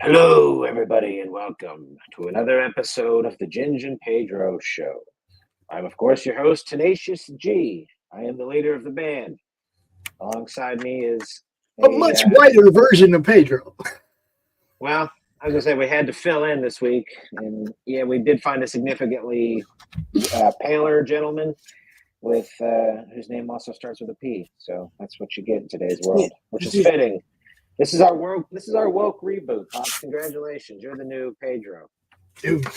Hello, everybody, and welcome to another episode of the Ginge Pedro Show. I'm, of course, your host, Tenacious G. I am the leader of the band. Alongside me is a much whiter version of Pedro. Well, I was going to say we had to fill in this week, and yeah, we did find a significantly paler gentleman with whose name also starts with a P. So that's what you get in today's world, which is fitting. This is our woke reboot, Pops. Congratulations, you're the new Pedro. Dude,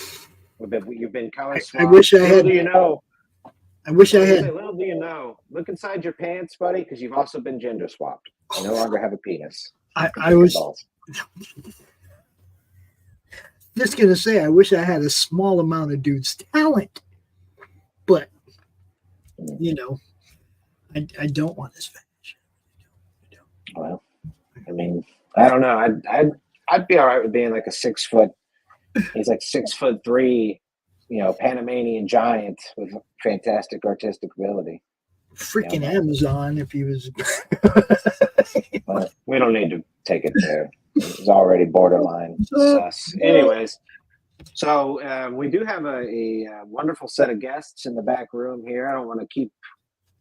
you've been color swapped. I wish I had. Little do you know. I wish I had. Little do you know. Look inside your pants, buddy, because you've also been gender swapped. You no longer have a penis. I was just gonna say I wish I had a small amount of dude's talent, but you know, I don't want his fetish. Well, I mean, I don't know. I'd be all right with being like a 6 foot. He's like 6'3", Panamanian giant with fantastic artistic ability. Freaking Amazon, if he was. But we don't need to take it there. It's already borderline sus. Anyways, so we do have a wonderful set of guests in the back room here. I don't want to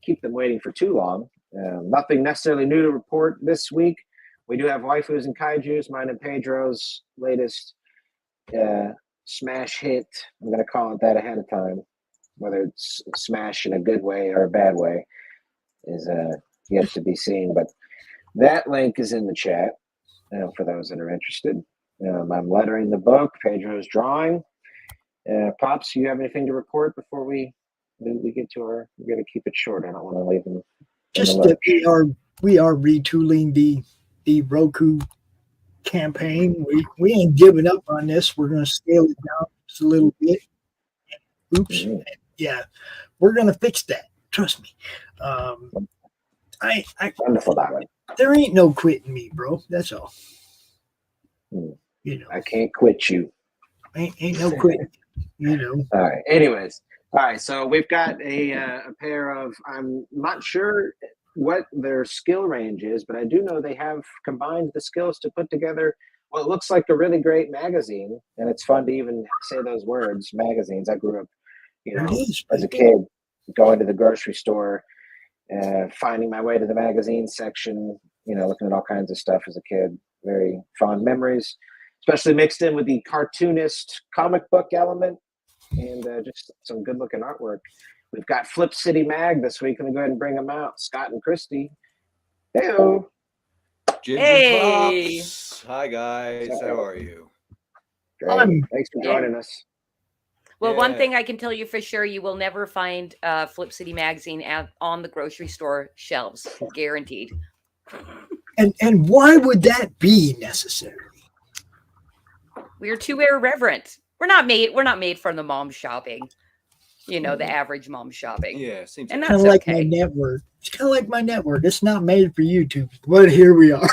keep them waiting for too long. Nothing necessarily new to report this week. We do have WAIFUS and KAIJUS, mine and Pedro's latest smash hit. I'm going to call it that ahead of time. Whether it's smash in a good way or a bad way is yet to be seen. But that link is in the chat for those that are interested. I'm lettering the book. Pedro's drawing. Pops, you have anything to report before we get to our? We're going to keep it short. I don't want to leave them. Just that we are retooling the Roku campaign. We ain't giving up on this. We're going to scale it down just a little bit. Oops. Mm-hmm. Yeah, we're going to fix that. Trust me. Wonderful, darling. There ain't no quitting me, bro. That's all. I can't quit you. Ain't no quitting. All right. Anyways. All right. So we've got a pair of, I'm not sure what their skill range is, but I do know they have combined the skills to put together what looks like a really great magazine. And it's fun to even say those words, magazines. I grew up, as a kid, going to the grocery store, finding my way to the magazine section, looking at all kinds of stuff as a kid. Very fond memories, especially mixed in with the cartoonist comic book element and just some good looking artwork. We've got Flip City Mag this week. Let me go ahead and bring them out. Scott and Christy. Hey-o. Hey. Pops. Hi, guys. How are you? Great. Thanks for joining us. Well, one thing I can tell you for sure, you will never find Flip City Magazine on the grocery store shelves. Guaranteed. And why would that be necessary? We are too irreverent. We're not made for the mom shopping. The average mom shopping. Yeah, seems and kind of like my network. It's kind of like my network. It's not made for YouTube, but here we are.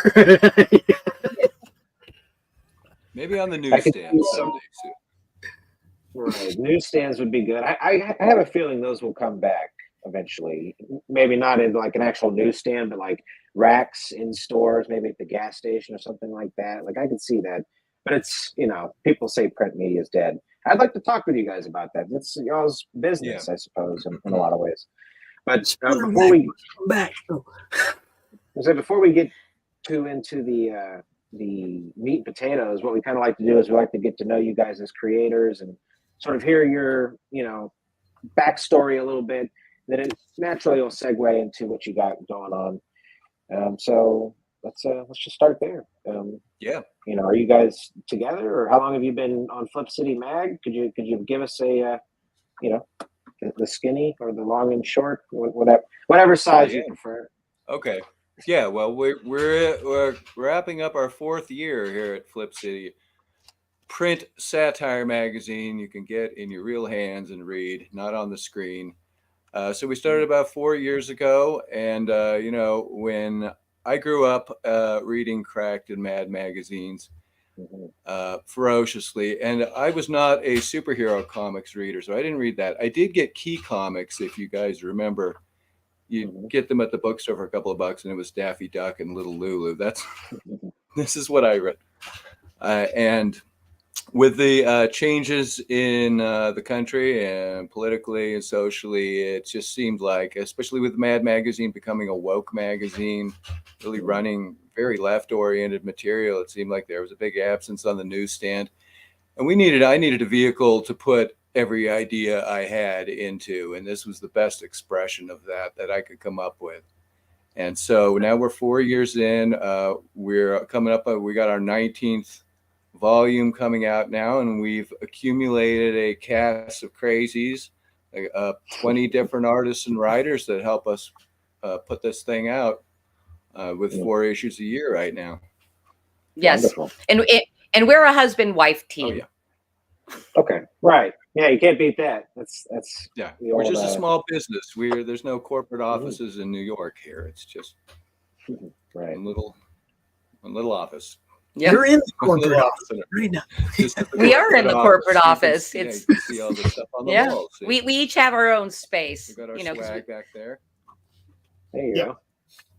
Maybe on the newsstand someday soon. Right, newsstands would be good. I have a feeling those will come back eventually. Maybe not in like an actual newsstand, but like racks in stores, maybe at the gas station or something like that. Like I could see that. But it's, people say print media is dead. I'd like to talk with you guys about that. It's y'all's business, I suppose, in a lot of ways. But before we get into the meat and potatoes, what we kind of like to do is we like to get to know you guys as creators and sort of hear your, backstory a little bit. Then it naturally will segue into what you got going on. So let's just start there. Are you guys together, or how long have you been on Flip City Mag? Could you give us a the skinny or the long and short, whatever size you prefer? Okay. Yeah. Well, we're wrapping up our 4th year here at Flip City. Print satire magazine you can get in your real hands and read, not on the screen. So we started about 4 years ago, and when I grew up reading Cracked and Mad magazines ferociously, and I was not a superhero comics reader, so I didn't read that. I did get Key Comics, if you guys remember. You get them at the bookstore for a couple of bucks, and it was Daffy Duck and Little Lulu. This is what I read. And with the changes in the country and politically and socially, it just seemed like, especially with Mad Magazine becoming a woke magazine, really running very left-oriented material, it seemed like there was a big absence on the newsstand. And I needed a vehicle to put every idea I had into, and this was the best expression of that I could come up with. And so now we're 4 years in. We're coming up. We got our 19th volume coming out now, and we've accumulated a cast of crazies, 20 different artists and writers that help us put this thing out with 4 issues a year right now. Yes. Wonderful. And we're a husband-wife team. Oh, yeah. Okay. Right. Yeah, you can't beat that. That's yeah. We're just a small business. There's no corporate offices in New York here. It's just right. one little office. Yep. You're in the corporate office right now. We are in the corporate office. You can see all the stuff on the walls. We each have our own space. We got our swag back there. There you go.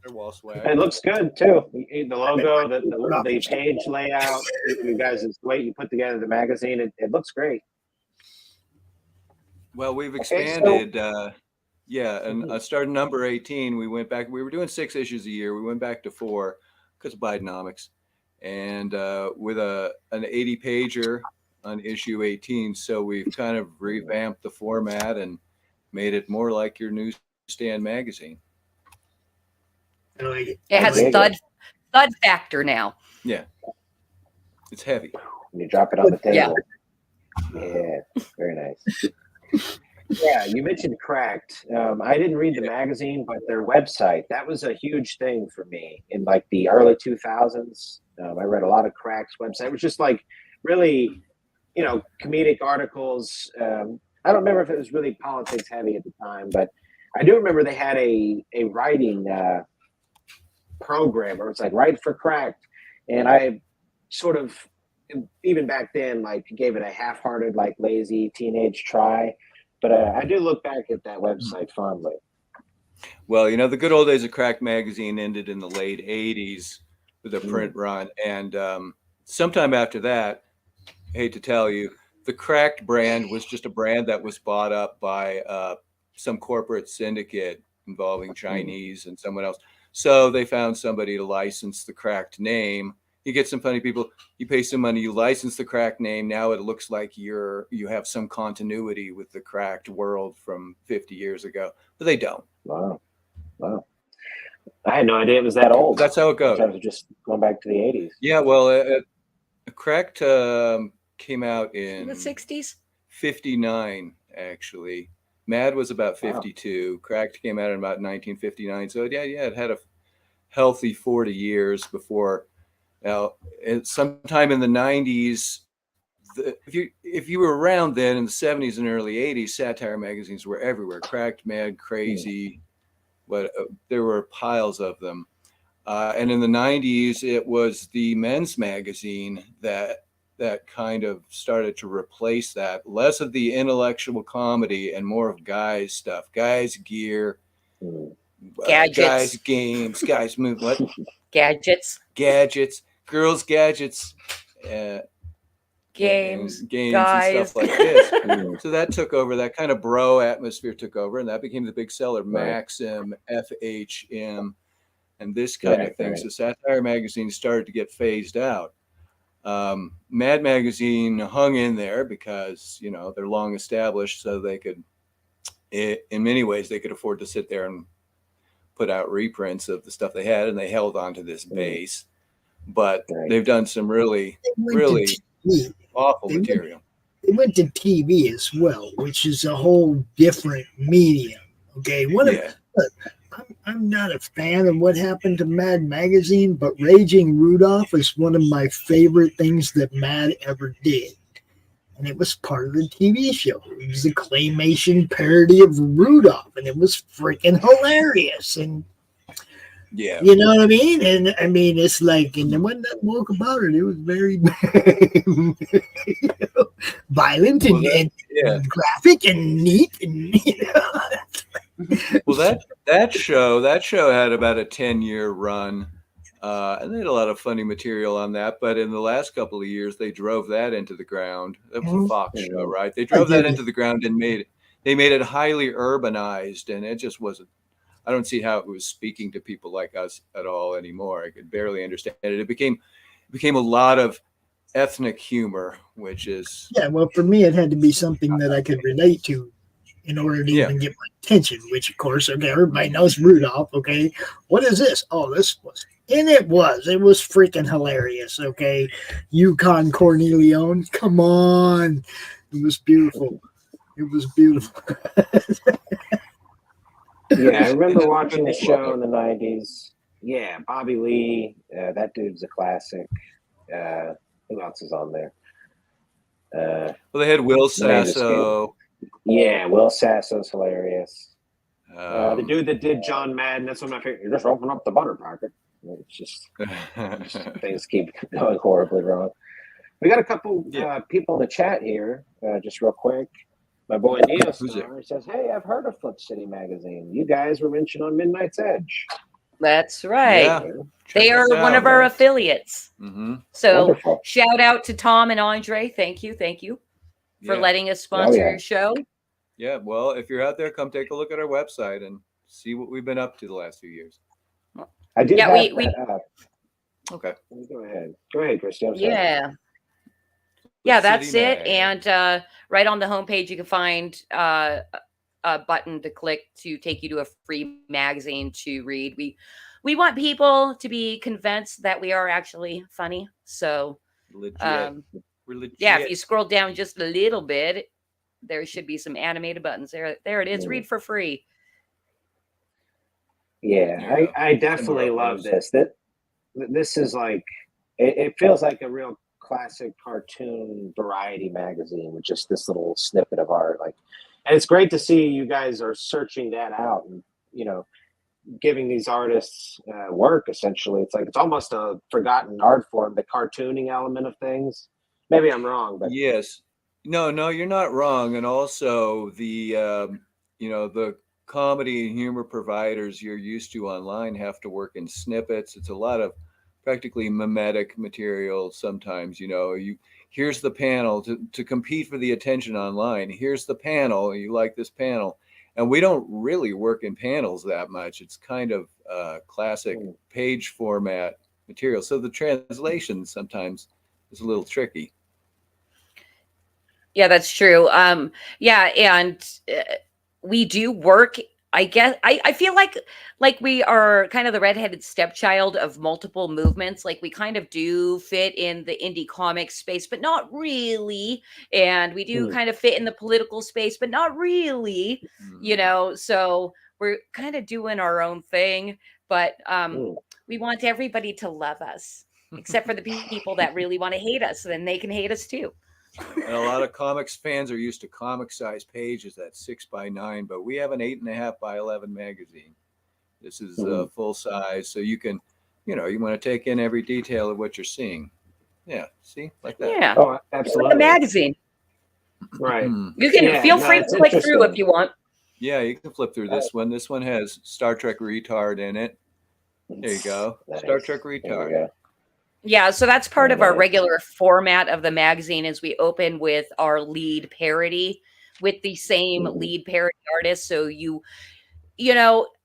Their wall swag. It looks good too. The logo, the page layout. You guys, the way you put together the magazine, it looks great. Well, we've expanded. And starting number 18, we went back. We were doing 6 issues a year. We went back to 4 because of Bidenomics. And with an 80 pager on issue 18. So we've kind of revamped the format and made it more like your newsstand magazine. It has a thud factor now. Yeah. It's heavy. When you drop it on the table. Yeah, very nice. Yeah, you mentioned Cracked. I didn't read the magazine, but their website, that was a huge thing for me in like the early 2000s. I read a lot of Cracked's website. It was just like really, comedic articles. I don't remember if it was really politics heavy at the time, but I do remember they had a writing program where it's like Write for Cracked. And I sort of, even back then, like gave it a half-hearted, like lazy teenage try. But I do look back at that website fondly. Well, the good old days of Cracked magazine ended in the late 80s with a print run. And sometime after that, I hate to tell you, the Cracked brand was just a brand that was bought up by some corporate syndicate involving Chinese and someone else. So they found somebody to license the Cracked name. You get some funny people, you pay some money, you license the Cracked name. Now it looks like you have some continuity with the Cracked world from 50 years ago, but they don't. Wow. I had no idea it was that old. That's how it goes. I was just going back to the 80s. Yeah, well, Cracked came out in the 60s? 59, actually. Mad was about 52. Wow. Cracked came out in about 1959. So, yeah, it had a healthy 40 years before. Now, sometime in the 90s, if you were around then in the 70s and early 80s, satire magazines were everywhere. Cracked, Mad, Crazy, there were piles of them. And in the 90s, it was the men's magazine that kind of started to replace that. Less of the intellectual comedy and more of guys stuff, guys gear, gadgets, guys games, guys move. What? Gadgets, girls gadgets, games, and guys. stuff like this. So that took over. That kind of bro atmosphere took over, and that became the big seller. Right. Maxim, FHM, and this kind of thing. Right. So satire magazines started to get phased out. Mad Magazine hung in there because they're long established, so they could, in many ways, they could afford to sit there and put out reprints of the stuff they had, and they held on to this base. But they've done some really awful material. They went to TV as well, which is a whole different medium. Okay, I'm not a fan of what happened to Mad Magazine, but Raging Rudolph is one of my favorite things that Mad ever did. And it was part of the TV show. It was a claymation parody of Rudolph, and it was freaking hilarious. And yeah, you know what I mean? And I mean, it's like, and there wasn't that woke about it. It was very violent and graphic and neat. And, well, that show had about a 10-year run. And they had a lot of funny material on that. But in the last couple of years, they drove that into the ground. That was a Fox show, right? They drove that into the ground and made it highly urbanized, and it just wasn't. I don't see how it was speaking to people like us at all anymore. I could barely understand it. It became a lot of ethnic humor, which is well, for me, it had to be something that I could relate to in order to even get my attention. Which, of course, okay, everybody knows Rudolph. Okay, what is this? Oh, this was, and it was freaking hilarious. Okay, Yukon Cornelione, come on, it was beautiful. It was beautiful. Yeah, I remember watching the show in the 90s. Yeah, Bobby Lee, that dude's a classic. Who else is on there? Well, they had Will Sasso. Yeah, Will Sasso's hilarious. The dude that did John Madden, that's one of my favorite. You just open up the butter packet. It's just things keep going horribly wrong. We got a couple people in the chat here, just real quick. My boy Neo Star says, "Hey, I've heard of Flip City Magazine. You guys were mentioned on Midnight's Edge." That's right. Yeah. They are one of our affiliates. Mm-hmm. So Wonderful. shout out to Tom and Andre. Thank you for letting us sponsor your show. Yeah, well, if you're out there, come take a look at our website and see what we've been up to the last few years. I did have we that up. Okay. Go ahead, Christy. I'm sorry. Yeah, that's it. And right on the homepage, you can find a button to click to take you to a free magazine to read. We want people to be convinced that we are actually funny. So, we're legit. Yeah, if you scroll down just a little bit, there should be some animated buttons. There it is. Read for free. Yeah, I definitely love this. This is like, it feels like a real classic cartoon variety magazine with just this little snippet of art. Like, and it's great to see you guys are searching that out and, giving these artists work. Essentially, it's like it's almost a forgotten art form, the cartooning element of things. Maybe I'm wrong, but yes, no, you're not wrong. And also the the comedy and humor providers you're used to online have to work in snippets. It's a lot of practically mimetic material. Sometimes, here's the panel to compete for the attention online. Here's the panel. You like this panel. And we don't really work in panels that much. It's kind of classic page format material. So the translation sometimes is a little tricky. Yeah, that's true. And we do work. I guess I feel like we are kind of the redheaded stepchild of multiple movements. Like we kind of do fit in the indie comic space, but not really. And we do kind of fit in the political space, but not really, so we're kind of doing our own thing. But we want everybody to love us, except for the people that really want to hate us. Then they can hate us too. And a lot of comics fans are used to comic size pages that's 6x9, but we have an 8.5x11 magazine. This is full size, so you can, you want to take in every detail of what you're seeing. Yeah, see, like that. Yeah, oh, absolutely. Like a magazine, right? You can feel free to click through if you want. Yeah, you can flip through this one. This one has Star Trek Retard in it. There you go, nice. Star Trek Retard. Yeah, so that's part of our regular format of the magazine is we open with our lead parody with the same lead parody artist. So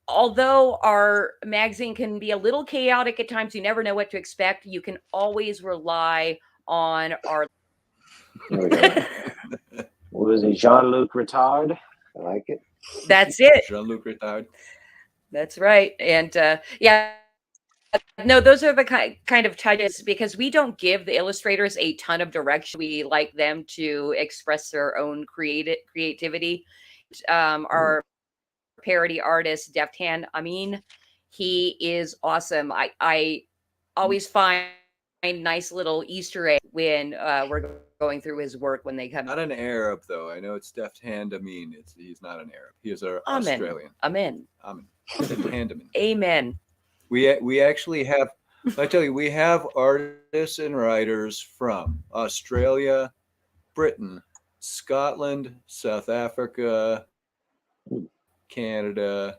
although our magazine can be a little chaotic at times, you never know what to expect. You can always rely on our. What was it? Jean-Luc Retard. I like it. That's it. Jean-Luc Retard. That's right. And no, those are the kind of touches because we don't give the illustrators a ton of direction. We like them to express their own creativity. Our parody artist, Deft Hand Amin, he is awesome. I always find nice little Easter egg when we're going through his work when they come. Not an Arab though. I know it's Deft Hand Amin. He's not an Arab. He is Australian. Amen. Deft Hand Amin. Amen. We actually have, I tell you, we have artists and writers from Australia, Britain, Scotland, South Africa, Canada,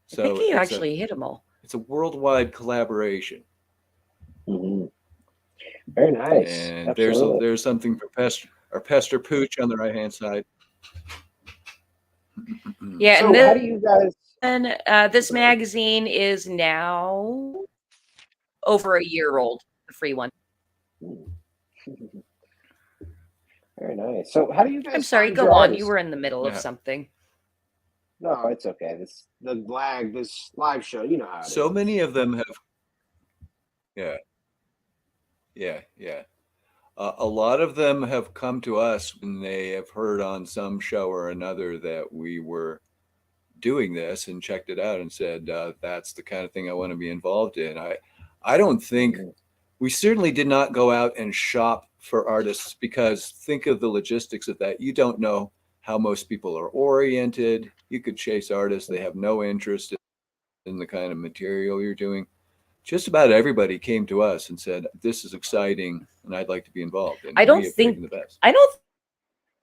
So I think you actually hit them all. It's a worldwide collaboration. Mm-hmm. Very nice. And Absolutely. there's something for Pester Pooch on the right hand side. Yeah, So and how do you guys? this magazine is now over a year old, the free one. Very nice. So how do you guys? I'm sorry, find go your on. artists? You were in the middle of Yeah. something. No, it's okay. This live show. You know how it So is. many of them have. Yeah. A lot of them have come to us when they have heard on some show or another that we were doing this and checked it out and said, that's the kind of thing I want to be involved in. I don't think we certainly did not go out and shop for artists, because think of the logistics of that. You don't know how most people are oriented. You could chase artists. They have no interest in the kind of material you're doing. Just about everybody came to us and said, this is exciting and I'd like to be involved. And I don't we have think taken the best. I don't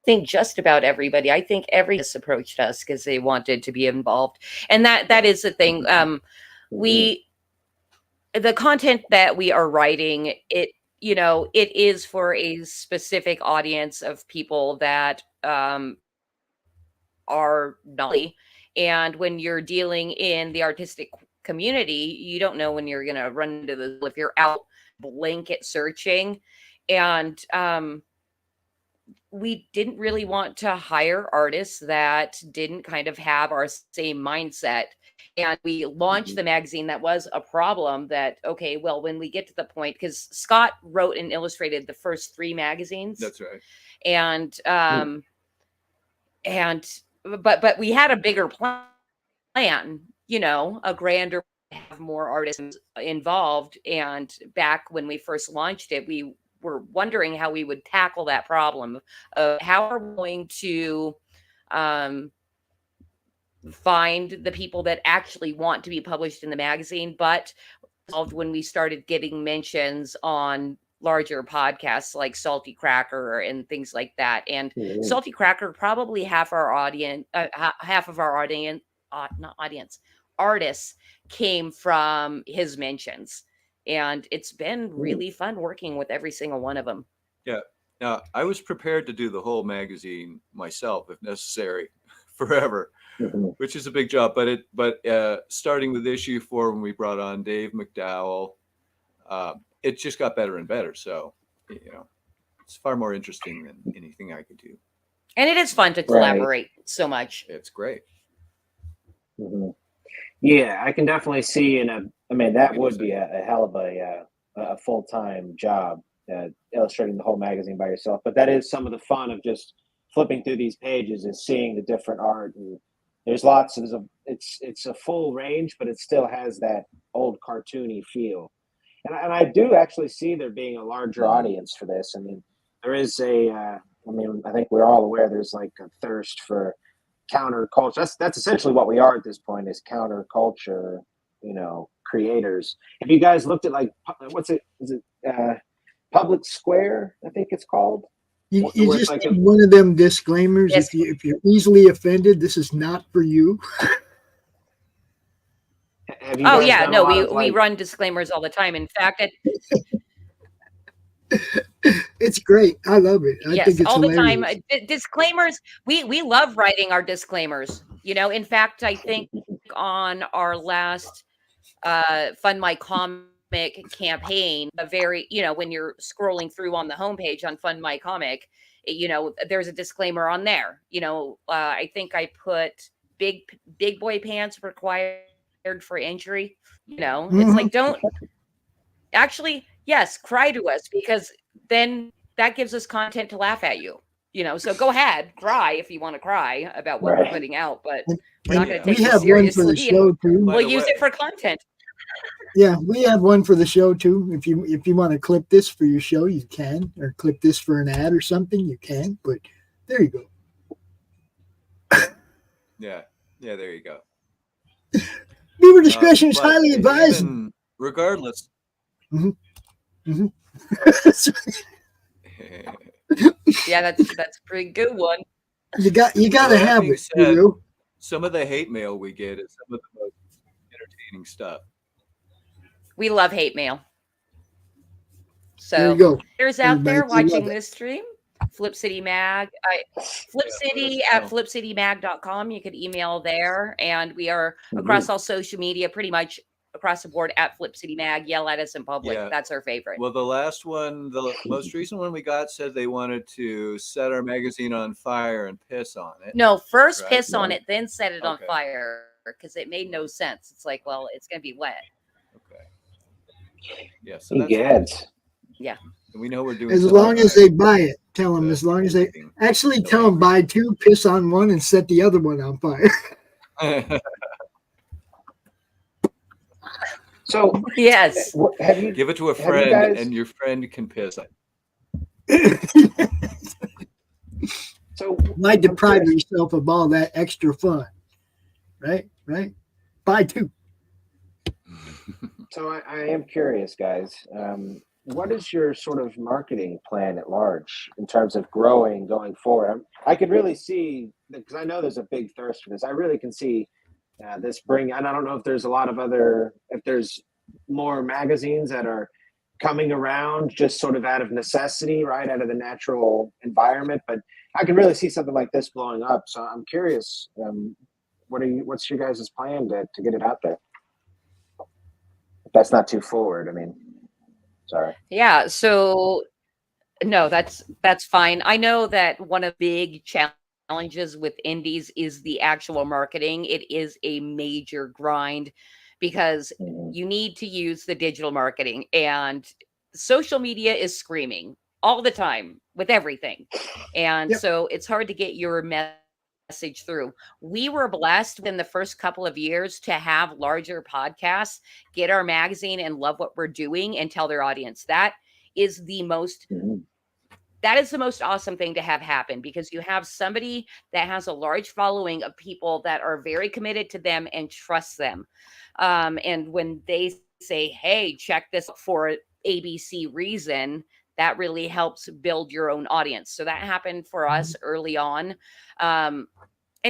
think just about everybody. I think everybody just approached us because they wanted to be involved. And that is the thing. The content that we are writing, it is for a specific audience of people that are naughty. And when you're dealing in the artistic community, you don't know when you're going to run into the, if you're out blanket searching. And we didn't really want to hire artists that didn't kind of have our same mindset. And we launched the magazine. That was a problem that, okay, well, when we get to the point, because Scott wrote and illustrated the first 3 magazines. That's right. And but we had a bigger plan, a grander, have more artists involved. And back when we first launched it, we were wondering how we would tackle that problem of how are we going to find the people that actually want to be published in the magazine. But when we started getting mentions on larger podcasts like Salty Cracker and things like that, and Salty Cracker, probably half of our artists came from his mentions. And it's been really fun working with every single one of them. Yeah. Now, I was prepared to do the whole magazine myself, if necessary, forever, which is a big job. But starting with issue 4, when we brought on Dave McDowell, it just got better and better. So, it's far more interesting than anything I could do. And it is fun to collaborate so much. It's great. Yeah, I can definitely see that would be a hell of a full-time job, illustrating the whole magazine by yourself. But that is some of the fun of just flipping through these pages, is seeing the different art. And there's lots of it's a full range, but it still has that old cartoony feel. And I do actually see there being a larger audience for this. I mean, there is I think we're all aware there's like a thirst for counterculture. That's essentially what we are at this point, is counterculture, creators. Have you guys looked at is it Public Square, I think it's called? You just need one of them disclaimers. Yes. If you're easily offended, this is not for you. Have you guys done a lot of, we run disclaimers all the time. In fact, it's great. I love it. I think it's all hilarious. the time. Disclaimers. We love writing our disclaimers. In fact, I think on our last Fund My Comic campaign, when you're scrolling through on the homepage on Fund My Comic, there's a disclaimer on there. I think I put big boy pants required for injury. It's like, don't actually, yes, cry to us, because then that gives us content to laugh at you. So go ahead, cry if you want to cry about what we're putting out, but we're not going to take it seriously. One for the show too. We'll use it for content. Yeah, we have one for the show too. If you want to clip this for your show, you can, or clip this for an ad or something, you can. But there you go. Yeah, there you go. Viewer discretion is highly advised. Regardless. Yeah, that's a pretty good one. You got to have it. Some of the hate mail we get is some of the most entertaining stuff. We love hate mail. There you So go. there's out there Everybody, we love watching it. this stream. Flip City Mag, Flip City at flipcitymag.com. You could email there, and we are across all social media, pretty much across the board at Flip City Mag. Yell at us in public. Yeah. That's our favorite. Well, the last one, the most recent one we got said they wanted to set our magazine on fire and piss on it. No, first Right. piss on it, then set it on Okay. fire, because it made no sense. It's like, well, it's going to be wet. Okay. Yeah. So that's Egads. we know we're doing As something long as right. they buy it, tell them. As long as they actually tell them buy two, piss on one, and set the other one on fire. So Yes. have you Give it to a Have you friend, guys- and your friend can piss it. so Why deprive yourself of all that extra fun? Right? Right? Buy two. So I am curious, guys. What is your sort of marketing plan at large in terms of growing going forward? I could really see, because I know there's a big thirst for this. I really can see this bring, and I don't know if there's a lot of other, if there's more magazines that are coming around just sort of out of necessity, right, out of the natural environment. But I can really see something like this blowing up. So I'm curious, what's your guys' plan to get it out there? If that's not too forward, I mean, sorry. Yeah. So no, that's fine. I know that one of the big challenges with indies is the actual marketing. It is a major grind because you need to use the digital marketing, and social media is screaming all the time with everything. And so it's hard to get your message through. We were blessed in the first couple of years to have larger podcasts get our magazine and love what we're doing and tell their audience. That is the most awesome thing to have happen, because you have somebody that has a large following of people that are very committed to them and trust them. And when they say, hey, check this for ABC reason, that really helps build your own audience. So that happened for us early on. And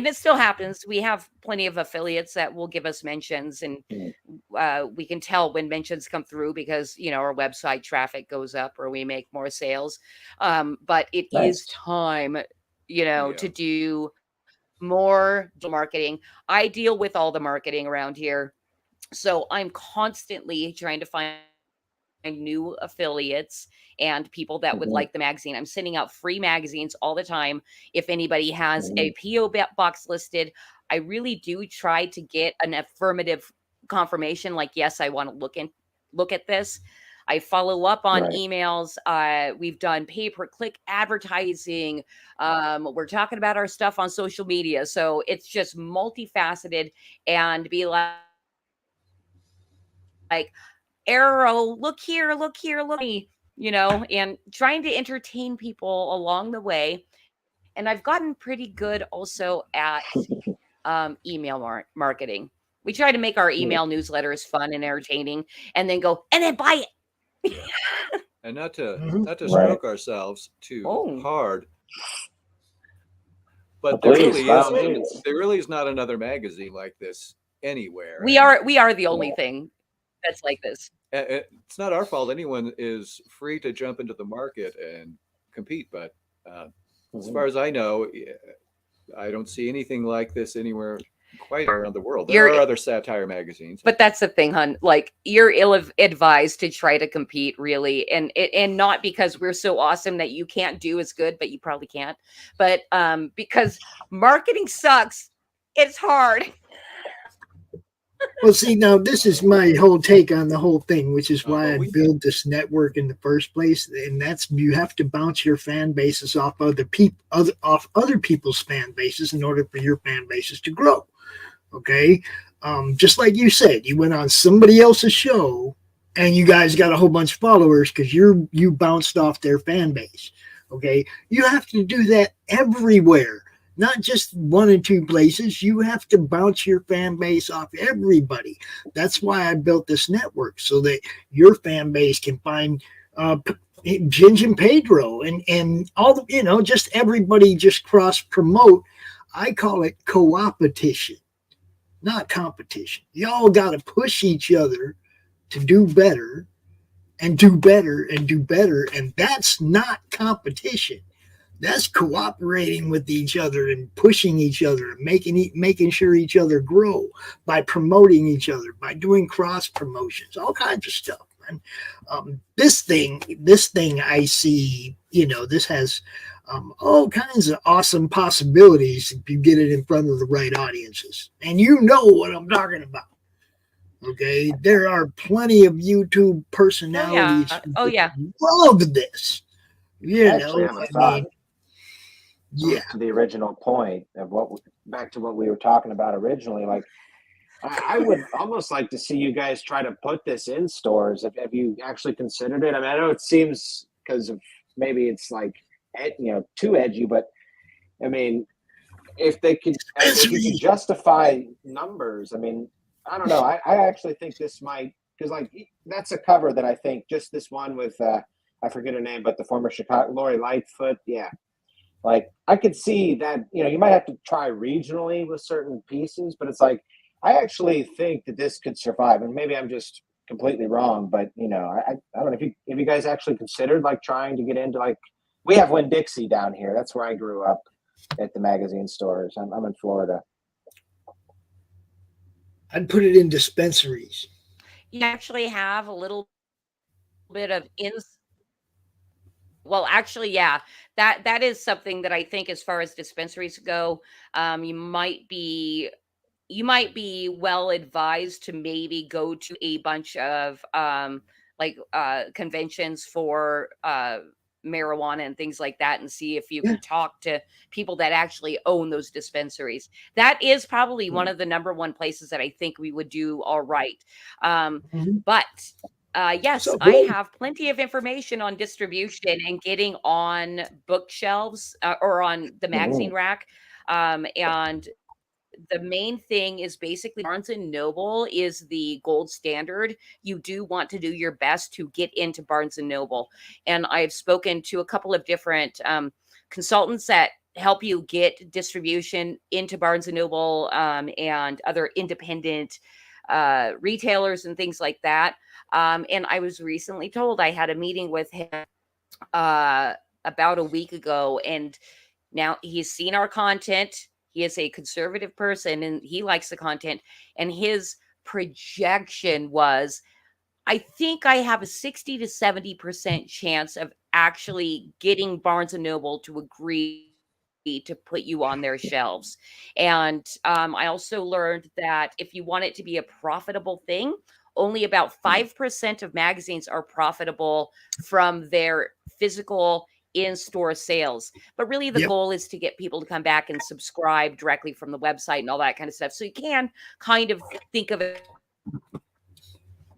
it still happens. We have plenty of affiliates that will give us mentions, and we can tell when mentions come through because, our website traffic goes up or we make more sales. But it is time, to do more marketing. I deal with all the marketing around here. So I'm constantly trying to find new affiliates and people that would like the magazine. I'm sending out free magazines all the time. If anybody has a PO box listed, I really do try to get an affirmative confirmation, like, yes, I want to look at this. I follow up on emails. We've done pay-per-click advertising. We're talking about our stuff on social media. So it's just multifaceted, and be like arrow, look here, look me, and trying to entertain people along the way. And I've gotten pretty good also at email marketing. We try to make our email newsletters fun and entertaining, and then buy it. And not to stroke ourselves too hard, but there really is not another magazine like this anywhere. We are the only thing that's like this. It's not our fault. Anyone is free to jump into the market and compete, but as far as I know, I don't see anything like this anywhere quite around the world. There are other satire magazines, but that's the thing, hun. Like, you're ill-advised to try to compete, really, and not because we're so awesome that you can't do as good, but you probably can't. But because marketing sucks, it's hard. Well, see, now this is my whole take on the whole thing, which is why I built this network in the first place. And that's, you have to bounce your fan bases off other people's fan bases in order for your fan bases to grow. Okay. Just like you said, you went on somebody else's show and you guys got a whole bunch of followers because you bounced off their fan base. Okay. You have to do that everywhere. Not just one or two places. You have to bounce your fan base off everybody. That's why I built this network, so that your fan base can find Ginge Pedro and all the, just everybody just cross promote. I call it co-opetition, not competition. Y'all got to push each other to do better and do better and do better. And that's not competition. That's cooperating with each other and pushing each other and making sure each other grow by promoting each other, by doing cross promotions, all kinds of stuff. And this thing I see, this has all kinds of awesome possibilities if you get it in front of the right audiences. And you know what I'm talking about. Okay, there are plenty of YouTube personalities Oh yeah. who love this. Actually, I have a thought. Yeah. To the original point of back to what we were talking about originally, like I would almost like to see you guys try to put this in stores. Have you actually considered it? I mean, I know it seems because of maybe it's like too edgy, but I mean, if you could justify numbers, I mean, I don't know. I actually think this might, because like that's a cover that I think just this one with I forget her name, but the former Chicago Lori Lightfoot, yeah. Like I could see that you might have to try regionally with certain pieces, but it's like I actually think that this could survive, and maybe I'm just completely wrong, but I don't know if you guys actually considered like trying to get into like we have Winn-Dixie down here. That's where I grew up at the magazine stores. I'm in Florida. I'd put it in dispensaries. You actually have a little bit of well, actually, yeah, that is something that I think as far as dispensaries go, you might be well advised to maybe go to a bunch of conventions for marijuana and things like that and see if you can talk to people that actually own those dispensaries. That is probably one of the number one places that I think we would do all right. But yes, I have plenty of information on distribution and getting on bookshelves or on the magazine rack. And the main thing is basically Barnes & Noble is the gold standard. You do want to do your best to get into Barnes & Noble. And I've spoken to a couple of different consultants that help you get distribution into Barnes & Noble and other independent retailers and things like that. And I was recently told I had a meeting with him about a week ago, and now he's seen our content. He is a conservative person and he likes the content. And his projection was, I think I have a 60 to 70% chance of actually getting Barnes & Noble to agree to put you on their shelves. And I also learned that if you want it to be a profitable thing, only about 5% of magazines are profitable from their physical in-store sales. But really the goal is to get people to come back and subscribe directly from the website and all that kind of stuff. So you can kind of think of it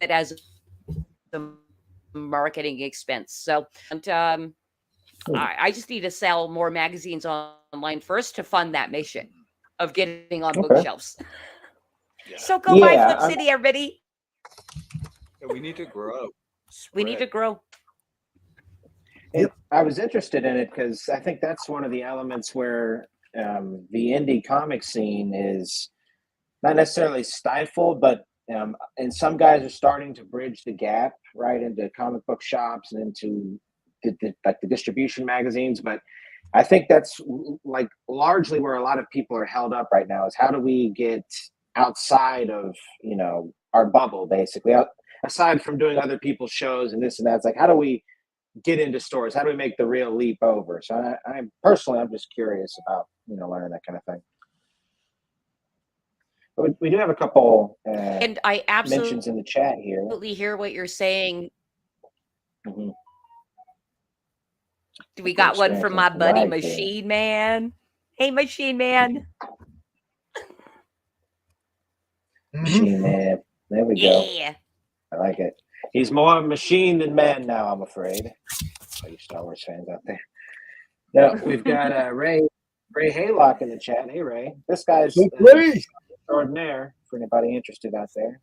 as a marketing expense. So and, I just need to sell more magazines online first to fund that mission of getting on bookshelves. So go buy Flip City, everybody. We need to grow. We need to grow. I was interested in it because I think that's one of the elements where the indie comic scene is not necessarily stifled, but and some guys are starting to bridge the gap right into comic book shops and into the distribution magazines. But I think that's like largely where a lot of people are held up right now is how do we get outside of our bubble, basically, aside from doing other people's shows and this and that. It's like, how do we get into stores? How do we make the real leap over? So I'm just curious about learning that kind of thing. But we do have a couple and I absolutely mentions in the chat here. Absolutely hear what you're saying. We got one from my buddy Machine Man. Hey, Machine Man. Machine Man. There we go. Yeah. I like it. He's more machine than man now, I'm afraid. All you Star Wars fans out there. Now, we've got Ray Haylock in the chat. Hey, Ray. This guy's extraordinaire for anybody interested out there.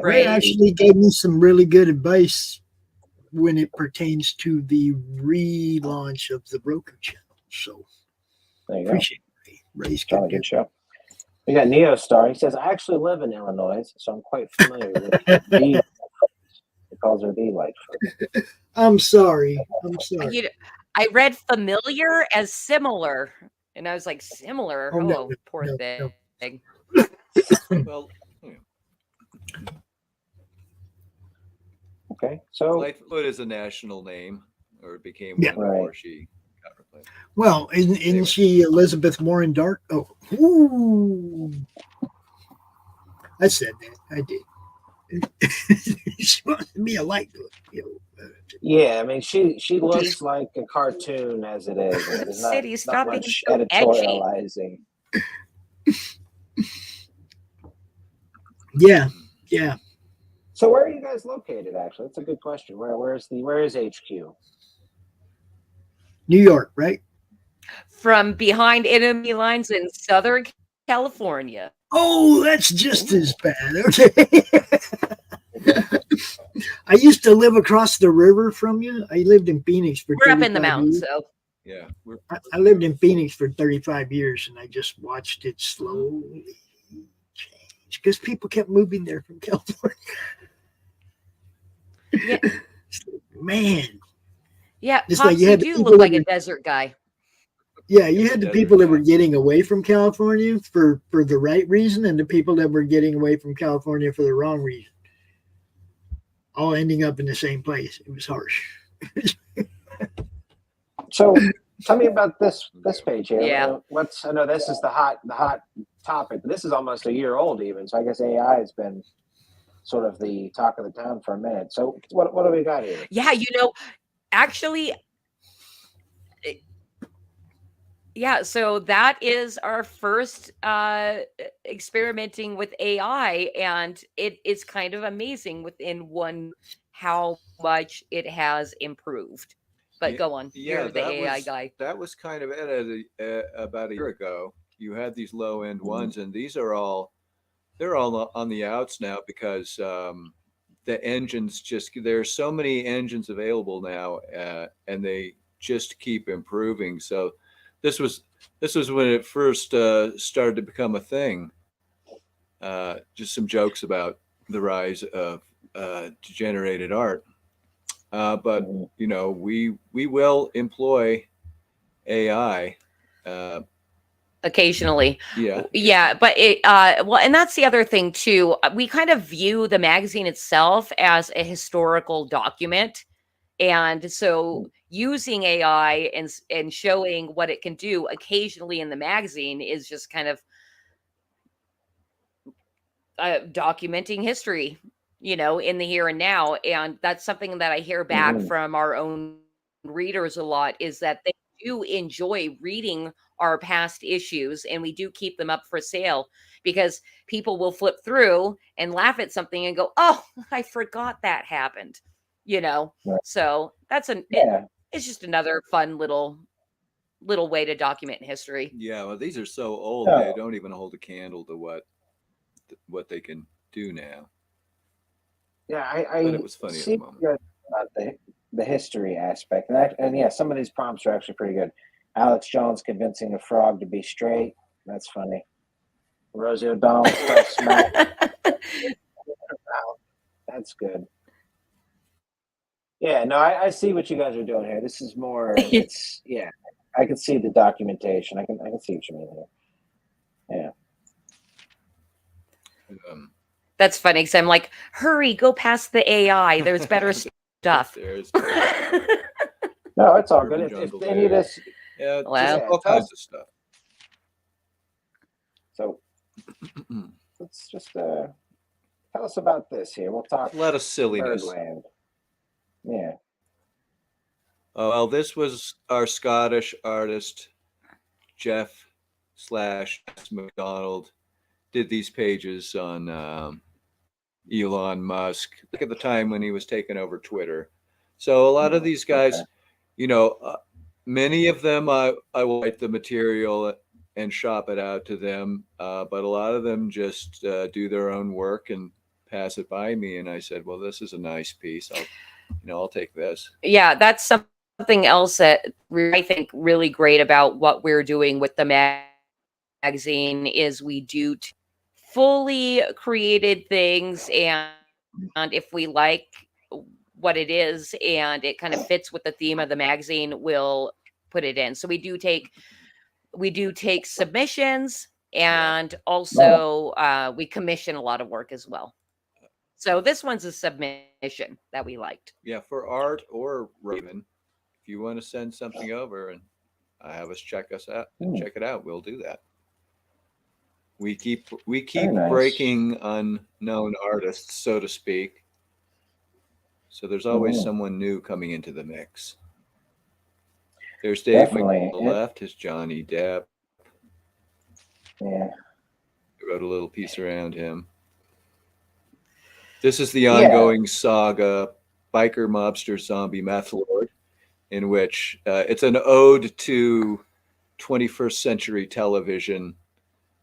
Ray actually gave me some really good advice when it pertains to the relaunch of the Roku channel. So there you appreciate it. Ray's good show. We got Neo Star. He says, I actually live in Illinois, so I'm quite familiar with the calls her the waifu. I'm sorry. I'm sorry. I read familiar as similar, and I was like, similar? Oh, Oh, no, poor no, thing. no. Well, Okay, so Lightfoot is a national name, or it became Yeah. one before Right. she got replaced. Well, isn't Anyway. she Elizabeth Warren Dark? Oh, ooh. I said that. I did. She wants to be a Lightfoot. yeah, I mean, she looks like a cartoon as it is. And there's City, not stop being much so edgy. editorializing. Yeah, yeah. So where are you guys located? Actually, that's a good question. Where is HQ? New York, right? From behind enemy lines in Southern California. Oh, that's just as bad. Okay. I used to live across the river from you. I lived in Phoenix for We're up in the 35 mountains, years. so Yeah, we're I lived in Phoenix for 35 years, and I just watched it slowly change because people kept moving there from California. yeah, Man, yeah. It's Pops, like you you had the do people look that like a were- desert guy. yeah, you Yeah, had the the people desert that were guy. getting away from California for the right reason, and the people that were getting away from California for the wrong reason. All ending up in the same place. It was harsh. So tell me about this page here. Yeah. I know this is the hot topic. This is almost a year old even. So I guess AI has been sort of the talk of the town for a minute. So what do we got here? Yeah, actually, yeah. So that is our first experimenting with AI, and it is kind of amazing within one how much it has improved. But Yeah, go on. yeah, You're the AI guy. that was kind of it about a year ago. You had these low end ones, and they're all on the outs now because the engines there's so many engines available now, and they just keep improving. So this was when it first started to become a thing. Just some jokes about the rise of generated art. But we will employ AI. Occasionally. Yeah. Yeah, but well, and that's the other thing too. We kind of view the magazine itself as a historical document. And so using AI and showing what it can do occasionally in the magazine is just kind of documenting history, in the here and now. And that's something that I hear back from our own readers a lot, is that they do enjoy reading our past issues, and we do keep them up for sale because people will flip through and laugh at something and go, "Oh, I forgot that happened," Right. So that's it's just another fun little way to document history. Yeah. Well, these are so old, Oh. they don't even hold a candle to what they can do now. Yeah, But it was funny at the moment. About the history aspect, and yeah, some of these prompts are actually pretty good. Alex Jones convincing a frog to be straight. That's funny. Rosie O'Donnell stuff smack. That's good. Yeah, no, I see what you guys are doing here. This is more. It's I can see the documentation. I can see what you mean here. Yeah. That's funny because I'm like, hurry, go past the AI. There's better stuff. There's No, it's all Urban good. If Jungle they need us, yeah, Wow. just all kinds of stuff. so let's just tell us about this here. We'll talk A lot of silliness. Birdland. Yeah. Well, this was our Scottish artist, Jeff / McDonald, did these pages on Elon Musk, like at the time when he was taking over Twitter. So a lot of these guys, many of them, I will write the material and shop it out to them, but a lot of them just do their own work and pass it by me. And I said, well, this is a nice piece. I'll take this. Yeah, that's something else that I think really great about what we're doing with the magazine is we do fully created things, and if we like what it is and it kind of fits with the theme of the magazine, we'll put it in. So we do take submissions, and also we commission a lot of work as well. So this one's a submission that we liked. Yeah, for art or Raven, if you want to send something over and have us check it out, we'll do that. We keep breaking unknown artists, so to speak. So there's always someone new coming into the mix. There's Dave on the left, is Johnny Depp. Yeah. I wrote a little piece around him. This is the ongoing saga, Biker Mobster Zombie Meth Lord, in which it's an ode to 21st century television,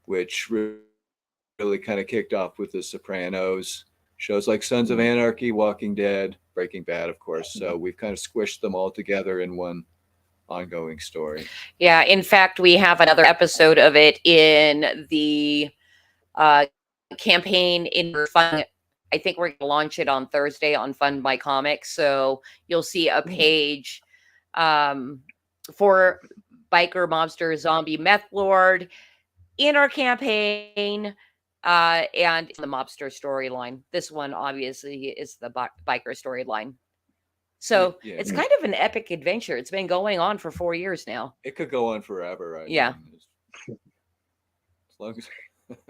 which really kind of kicked off with The Sopranos, shows like Sons of Anarchy, Walking Dead, Breaking Bad, of course. So we've kind of squished them all together in one ongoing story. Yeah, in fact, we have another episode of it in the campaign in Fun. I think we're going to launch it on Thursday on Fund My Comics. So you'll see a page for Biker Mobster Zombie Meth Lord in our campaign and the mobster storyline. This one obviously is the biker storyline. So it's kind of an epic adventure. It's been going on for 4 years now. It could go on forever. As long as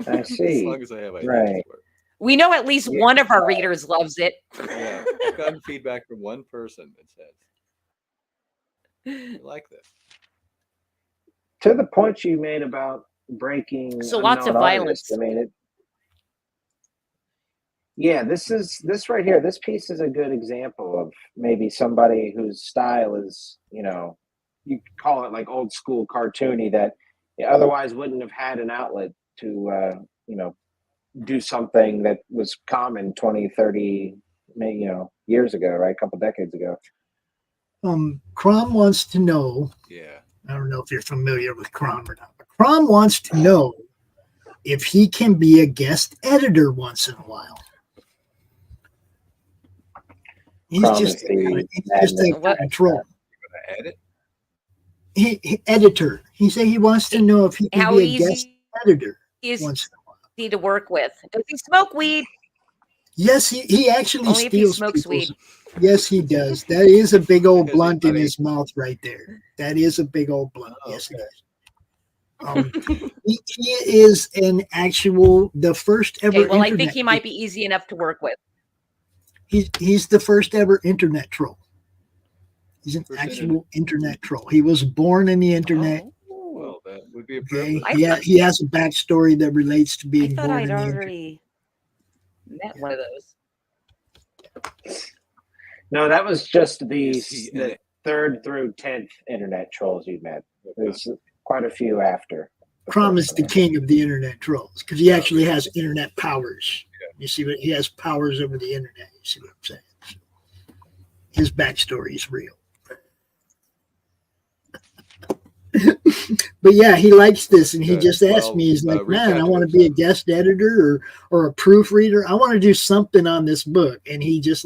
I see. As long as I have ideas for it. We know at least one of our readers loves it. Yeah, I've gotten feedback from one person that says, I like this. To the point you made about breaking. So lots of violence. I mean, this right here, this piece is a good example of maybe somebody whose style is, you could call it like old school cartoony that otherwise wouldn't have had an outlet to, do something that was common 20, 30, years ago, right? A couple decades ago. Crom wants to know. Yeah. I don't know if you're familiar with Crom or not, but Crom wants to know if he can be a guest editor once in a while. He's just a troll. Edit? He editor. He said he wants to know if he can be a guest editor once in a while. Easy to work with. Does he smoke weed? Yes, he actually Only steals if he smokes weed. Yes, he does. That is a big old blunt in his mouth right there. That is a big old blunt. Oh, yes, it is. He is the first ever. Okay, well, I think he might be easy enough to work with. He's the first ever internet troll. He's an actual internet troll. He was born in the internet. Well, that would be a privilege. Yeah, he has a backstory that relates to being born I'd in the already met one of those. No, that was just the 3rd through 10th internet trolls you met. There's quite a few after. Crom is the king of the internet trolls because he actually has internet powers. Yeah. You see what he has powers over the internet. You see what I'm saying? So his backstory is real. But yeah, he likes this, and he just asked me. He's like, "Man, I want to be a guest editor or a proofreader. I want to do something on this book." And he just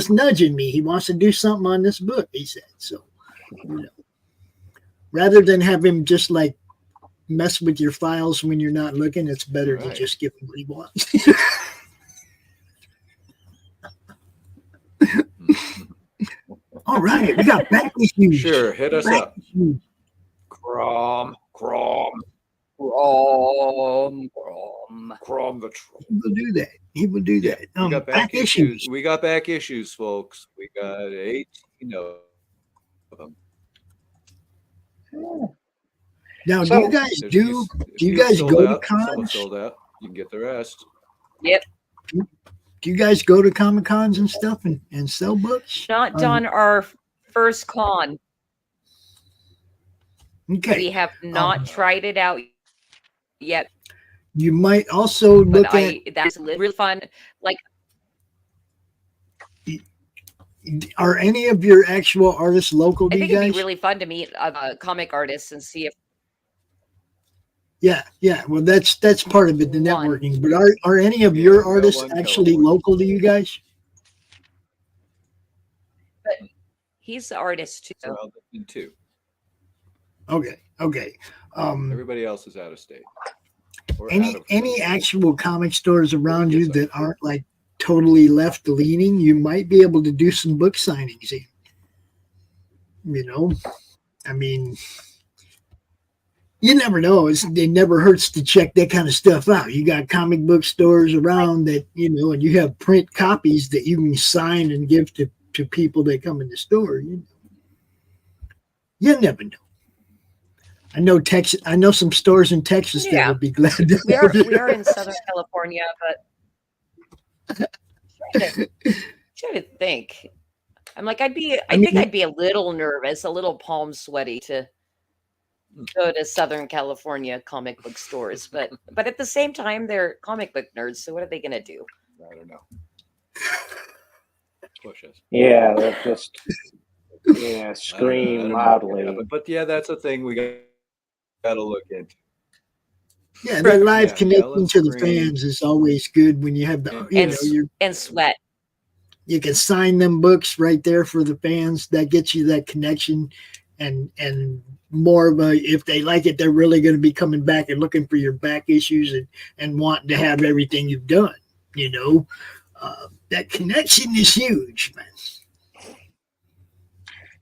nudging me. He wants to do something on this book. He said so. Rather than have him just like mess with your files when you're not looking, it's better to just give him what he wants. All right, we got back issues. Sure, hit us up. Crom the troll. He will do that. He will do that. We got back issues. We got back issues, folks. We got 18 of them. Now, do you guys go to cons? Sold out. You can get the rest. Yep. Do you guys go to Comic Cons and stuff and sell books? Not done our first con. Okay. We have not tried it out yet. You might also look at that's really fun. Like, are any of your actual artists local to you guys? It'd be really fun to meet comic artists and see if. Yeah. Well, that's part of it, the networking. But are any of your artists actually local to you guys? He's the artist too. Well, too. Okay. Everybody else is out of state. Or Any out of any actual comic stores around you Yes, that aren't like totally left leaning, you might be able to do some book signings in. You know, I mean, you never know. It never hurts to check that kind of stuff out. You got comic book stores around that, you know, and you have print copies that you can sign and give to people that come in the store. You never know. I know Texas. I know some stores in Texas that would be glad to. We are in Southern California, but trying to think. I'm like, I think I'd be a little nervous, a little palm sweaty to go to Southern California comic book stores, but at the same time, they're comic book nerds. So what are they going to do? I don't know. Push us. Yeah, they'll just scream loudly. But yeah, that's a thing we got to look into. Yeah, that live connection to the fans is always good when you have the and sweat. You can sign them books right there for the fans. That gets you that connection, and more of a, if they like it, they're really going to be coming back and looking for your back issues and wanting to have everything you've done. You know, that connection is huge, man.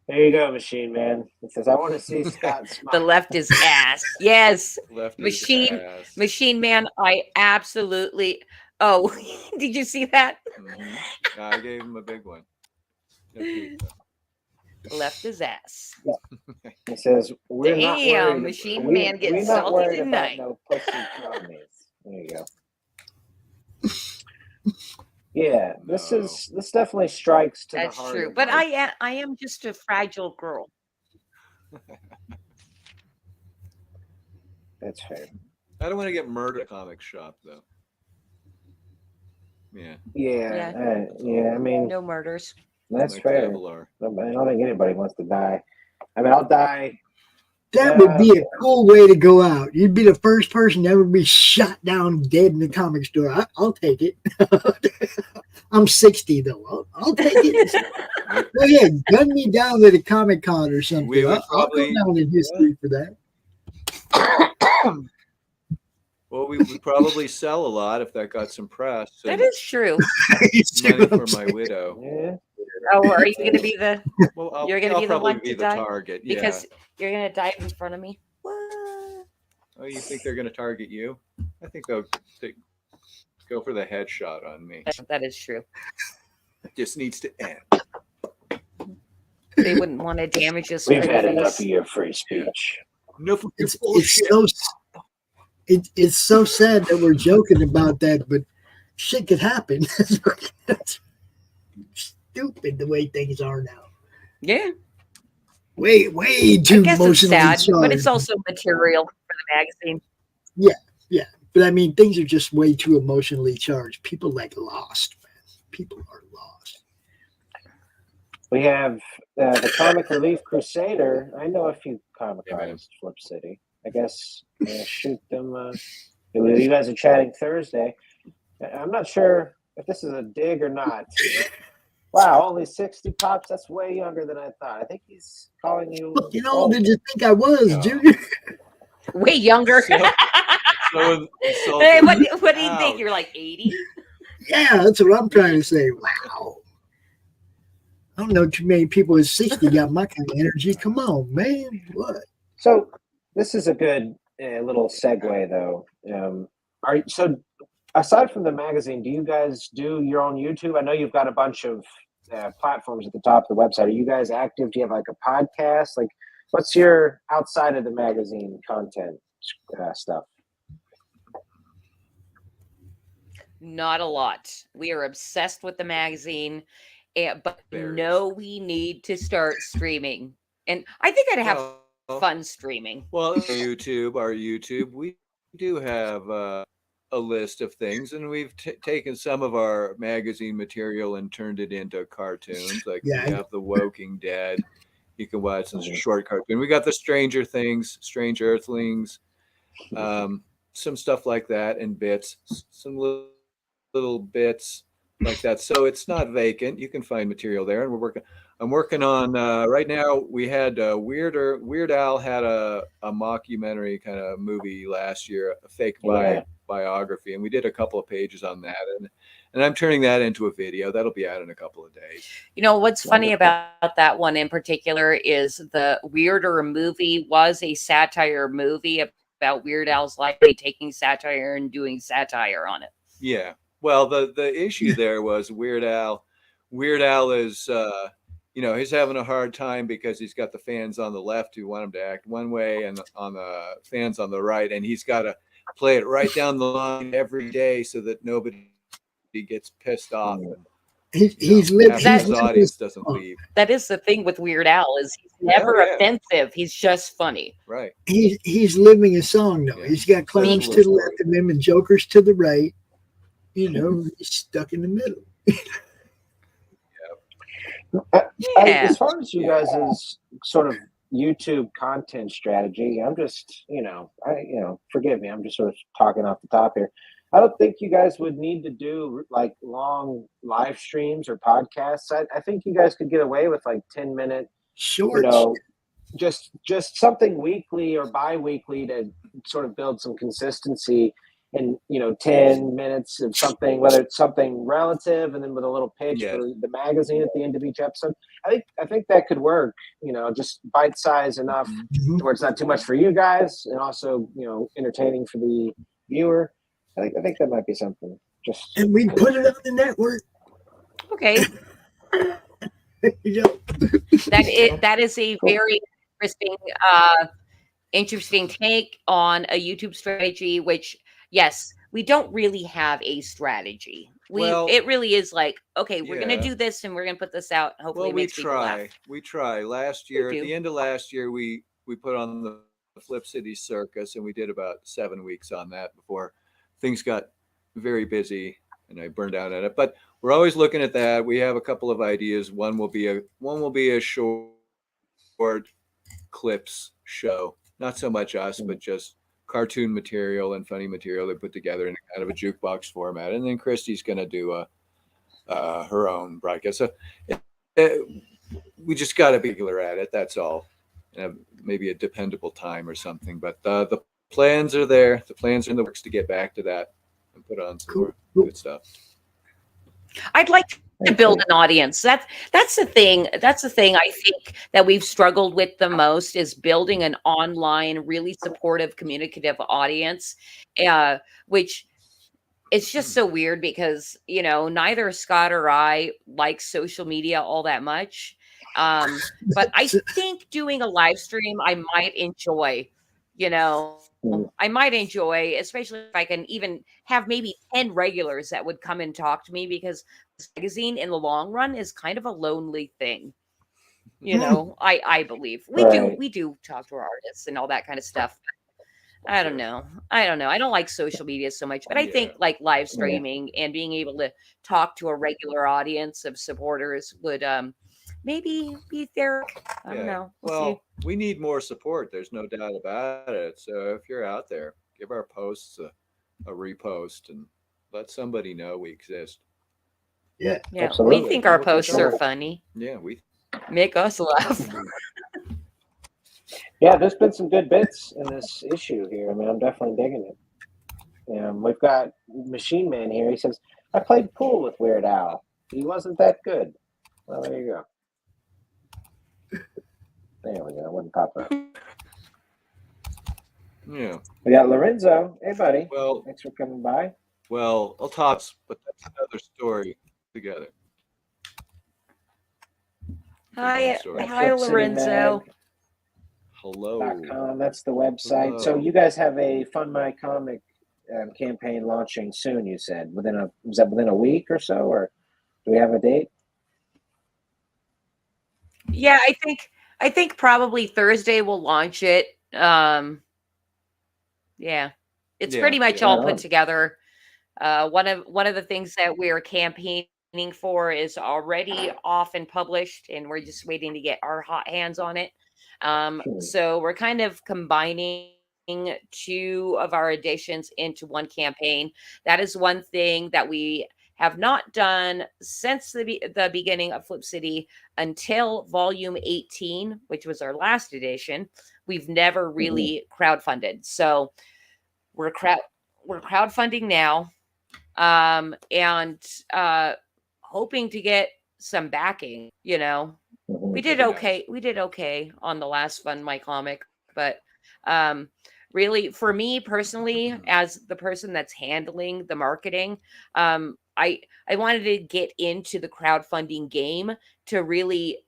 There you go, Machine Man. It says, I want to see Scott smile. The left is ass. Yes. Machine Man, I absolutely. Oh, did you see that? Mm-hmm. I gave him a big one. Left his ass. He says, we're not worried. Machine Man getting salty tonight. No pussy commies. There you go. Yeah, this definitely strikes to the heart. That's true, but I am just a fragile girl. That's fair. I don't want to get murdered at a comic shop, though. Yeah. I mean, no murders. That's like fair. Devill. I don't think anybody wants to die. I mean, I'll die. That would be a cool way to go out. You'd be the first person to ever be shot down dead in the comic store. I'll take it. I'm 60 though. I'll take it. Go ahead, gun me down at a Comic Con or something. I'll go down in history for that. Well, we would probably sell a lot if that got some press. So that is true. Money for my widow. Yeah. Oh, are you going to be the? Well, you're going to be the one to die target because you're going to die in front of me. What? Oh, you think they're going to target you? I think they'll go for the headshot on me. That is true. It just needs to end. They wouldn't want to damage us. We've had enough of your free speech. No, it's so sad that we're joking about that, but shit could happen. Stupid the way things are now. Yeah. Way too emotionally charged. But it's also material for the magazine. Yeah. But I mean, things are just way too emotionally charged. People like lost, man. People are lost. We have the Comic Relief Crusader. I know a few comic artists, Flip City. I guess shoot them. You guys are chatting Thursday. I'm not sure if this is a dig or not. Wow, only 60 pops. That's way younger than I thought. I think he's calling you. You know, did you think I was, Junior? Way younger. Hey, what do you think? You're like 80? Yeah, that's what I'm trying to say. Wow. I don't know too many people at 60 got my kind of energy. Come on, man. What? So this is a good little segue, though. So aside from the magazine, do you guys do your own YouTube? I know you've got a bunch of platforms at the top of the website. Are you guys active? Do you have like a podcast? Like, what's your outside of the magazine content stuff? Not a lot. We are obsessed with the magazine, but we need to start streaming. And I think I'd have fun streaming. Well, our YouTube, we do have a list of things, and we've taken some of our magazine material and turned it into cartoons. Like we have The Woking Dead. You can watch some short cartoon. We got the Stranger Things, Strange Earthlings, some stuff like that, and bits, some little bits like that. So it's not vacant. You can find material there, and I'm working on right now. We had Weird Al had a mockumentary kind of movie last year, a fake biography, and we did a couple of pages on that, and I'm turning that into a video that'll be out in a couple of days. You know what's funny about that one in particular is the Weirder movie was a satire movie about Weird Al's life, taking satire and doing satire on it. Yeah. Well, the issue there was Weird Al is he's having a hard time because he's got the fans on the left who want him to act one way and on the fans on the right, and he's got to play it right down the line every day so that nobody gets pissed off. He's living. His audience doesn't leave. That is the thing with Weird Al is he's never offensive. He's just funny. Right. He's living a song though. Yeah. He's got clowns to the left of him and jokers to the right. He's stuck in the middle. As far as you guys' sort of YouTube content strategy, I'm just, forgive me, I'm just sort of talking off the top here. I don't think you guys would need to do like long live streams or podcasts. I think you guys could get away with like 10-minute shorts. Just something weekly or bi-weekly to sort of build some consistency. And 10 minutes of something, whether it's something relative, and then with a little pitch for the magazine at the end of each episode. I think that could work. Just bite size enough where it's not too much for you guys, and also entertaining for the viewer. I think that might be something. And we put it on the network. Okay. That is a very interesting take on a YouTube strategy, which. Yes, we don't really have a strategy. It really is like, okay, we're going to do this and we're going to put this out. Hopefully, we try. We try. Last year, at the end of last year, we put on the Flip City Circus, and we did about 7 weeks on that before things got very busy and I burned out at it. But we're always looking at that. We have a couple of ideas. One will be a short clips show. Not so much us, but just cartoon material and funny material they put together in kind of a jukebox format, and then Christy's going to do her own broadcast. So we just got to be regular at it. That's all. Maybe a dependable time or something. But the plans are there. The plans are in the works to get back to that and put on some more good stuff. I'd like to build an audience. That's the thing. That's the thing I think that we've struggled with the most is building an online, really supportive, communicative audience, which it's just so weird because, neither Scott or I like social media all that much. But I think doing a live stream, I might enjoy, I might enjoy, especially if I can even have maybe 10 regulars that would come and talk to me, because this magazine in the long run is kind of a lonely thing. I believe we do talk to our artists and all that kind of stuff. I don't know. I don't like social media so much, but I think like live streaming and being able to talk to a regular audience of supporters would maybe be there. I don't know. Well, we need more support. There's no doubt about it. So if you're out there, give our posts a repost and let somebody know we exist. Yeah. Absolutely. We think our posts are funny. Yeah, we make us laugh. Yeah, there's been some good bits in this issue here. I mean, I'm definitely digging it. We've got Machine Man here. He says, I played pool with Weird Al. He wasn't that good. Well, there you go. There we go. It wouldn't pop up. Yeah. We got Lorenzo. Hey, buddy. Well, thanks for coming by. Well, I'll talk, but that's another story together. Hi, Lorenzo. Hello. That's the website. Hello. So you guys have a Fund My Comic campaign launching soon, you said. Was that within a week or so, or do we have a date? Yeah, I think probably Thursday we'll launch it. It's pretty much all put together. One of the things that we're campaigning for is already off and published, and we're just waiting to get our hot hands on it. So we're kind of combining two of our editions into one campaign. That is one thing that we have not done since the beginning of Flip City until volume 18, which was our last edition. We've never really crowdfunded. So we're crowdfunding now, and hoping to get some backing. You know, we did okay. We did okay on the last Fund My Comic, but really, for me personally, as the person that's handling the marketing, I wanted to get into the crowdfunding game to really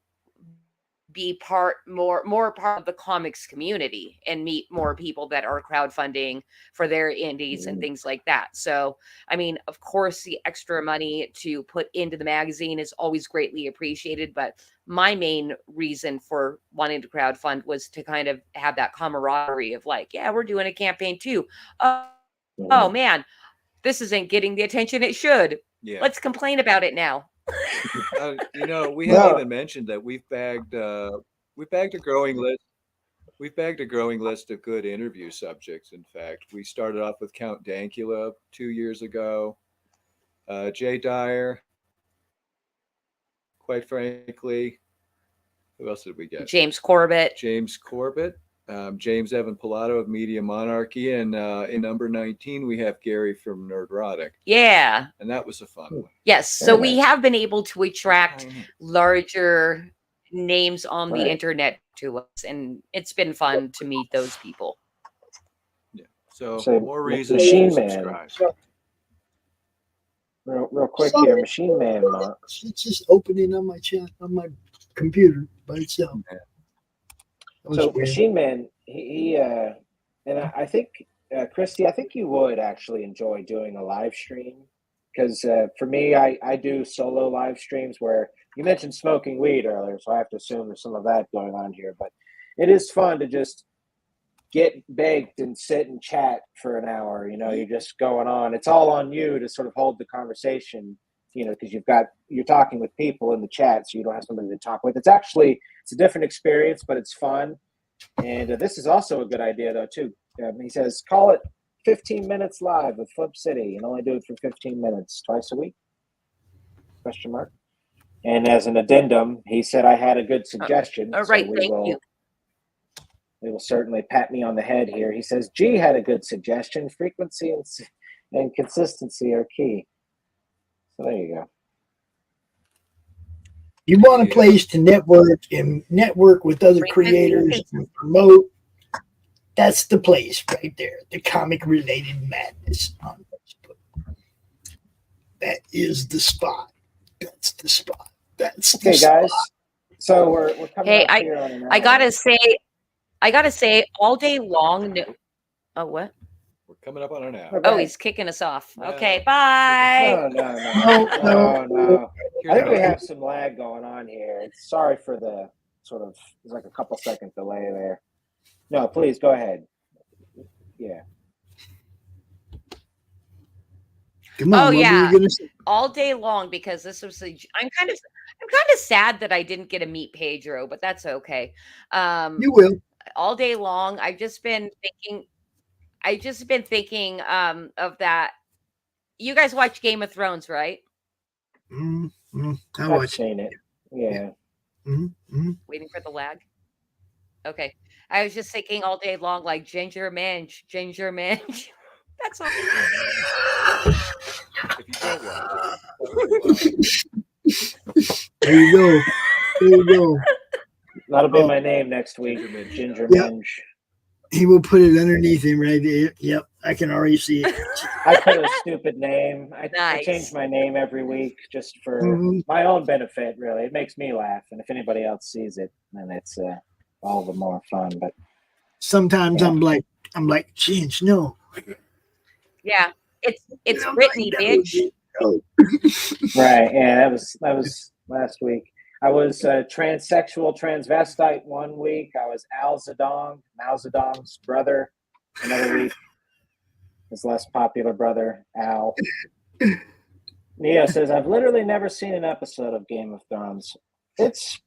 be more part of the comics community and meet more people that are crowdfunding for their indies and things like that. So, I mean, of course, the extra money to put into the magazine is always greatly appreciated, but my main reason for wanting to crowdfund was to kind of have that camaraderie of like, yeah, we're doing a campaign too. Oh man, this isn't getting the attention it should. Yeah. Let's complain about it now. You know, we haven't even mentioned that we've bagged a growing list. We've bagged a growing list of good interview subjects. In fact, we started off with Count Dankula 2 years ago. Jay Dyer. Quite frankly, who else did we get? James Corbett. James Evan Pilato of Media Monarchy, and in number 19 we have Gary from Nerdrotic. Yeah, and that was a fun one. Yes, so we have been able to attract larger names on the internet to us, and it's been fun to meet those people. Yeah, so more reasons Machine to Man. subscribe. Real quick here, Machine Man, Mark. It's just opening on my chat on my computer by itself. So Machine Man, he and I think Christy, I think you would actually enjoy doing a live stream, because for me, I do solo live streams where you mentioned smoking weed earlier, so I have to assume there's some of that going on here. But it is fun to just get baked and sit and chat for an hour. You know, you're just going on. It's all on you to sort of hold the conversation. You know, because you're talking with people in the chat, so you don't have somebody to talk with. It's a different experience, but it's fun. And this is also a good idea, though, too. He says, call it 15 minutes live with Flip City and only do it for 15 minutes twice a week? Question mark. And as an addendum, he said, I had a good suggestion. All right, so thank you. They will certainly pat me on the head here. He says, G had a good suggestion. Frequency and consistency are key. So there you go. You want a place to network with other creators and promote. That's the place right there. The comic related madness on Facebook. That is the spot. That's the spot. That's the spot. Guys. So we're coming up here on an hour. I gotta say, all day long. Oh, what? We're coming up on an hour. Oh, he's kicking us off. Okay, bye. No. I think we have some lag going on here. Sorry for the sort of, there's like a couple second delay there. No, please go ahead. Yeah. Come on. Oh yeah, you gonna say? All day long, because this was. I'm kind of sad that I didn't get to meet Pedro, but that's okay. You will. All day long, I've just been thinking of that. You guys watch Game of Thrones, right? I've seen it. Yeah. Waiting for the lag. Okay. I was just thinking all day long, like ginger mange. That's all. If you don't watch it. There you go. That'll be my name next week. Ginger Mange. He will put it underneath him right there. Yep, I can already see it. I put a stupid name. I Nice. change my name every week just for my own benefit, really. It makes me laugh. And if anybody else sees it, then it's all the more fun. But sometimes I'm like, Ginge, no. Yeah, it's Brittany, bitch. right, yeah, that was last week. I was transsexual transvestite 1 week. I was Al Zedong, Mao Zedong's brother, another week. His less popular brother, Al. Neo says, I've literally never seen an episode of Game of Thrones. It's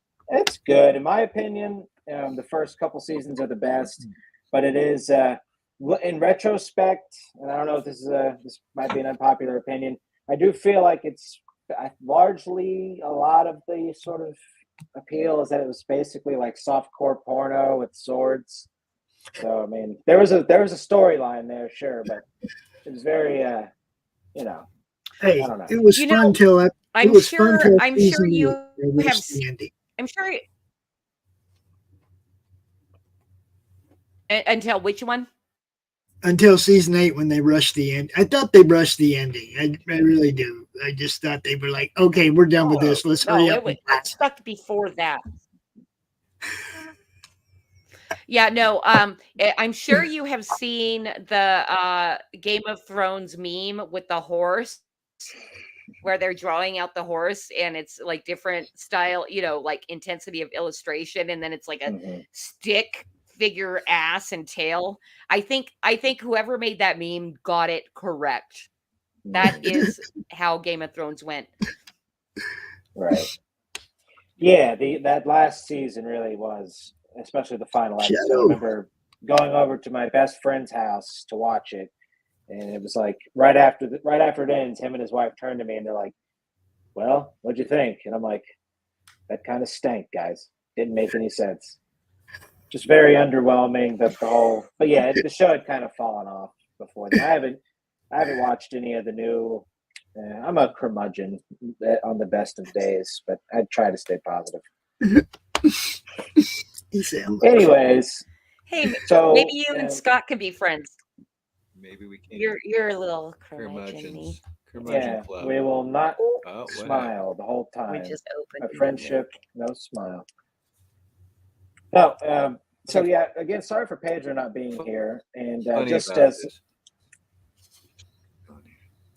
good. In my opinion, the first couple seasons are the best, but it is, in retrospect, and I don't know if this might be an unpopular opinion, I do feel like it's largely a lot of the sort of appeal is that it was basically like softcore porno with swords. So I mean, there was a storyline there, sure, but it was very, you know, Hey, I don't know. it was You fun know, till it I'm was sure. fun till I'm season sure you 8. They have. rushed the ending. I'm sure. Until which one? Until season 8 when they rushed the end. I thought they rushed the ending. I really do. I just thought they were like, okay, we're done with this. Let's hurry up. It stuck before that. Yeah, no. I'm sure you have seen the Game of Thrones meme with the horse, where they're drawing out the horse, and it's like different style, like intensity of illustration, and then it's like a stick figure, ass and tail. I think whoever made that meme got it correct. That is how Game of Thrones went. Right. Yeah, that last season really was, especially the final episode. I remember going over to my best friend's house to watch it, and it was like right after it ends, him and his wife turned to me and they're like, "Well, what'd you think?" And I'm like, "That kind of stank, guys. Didn't make any sense. Just very underwhelming." The whole, but yeah, the show had kind of fallen off before then. I haven't watched any of the new. I'm a curmudgeon on the best of days, but I try to stay positive. Anyways, hey, so maybe you and Scott can be friends. Maybe we can. You're a little curmudgeon. Yeah, club. we will not smile the whole time. We just opened a friendship, no smile. No, so yeah, again, sorry for Pedro not being here, and just as this.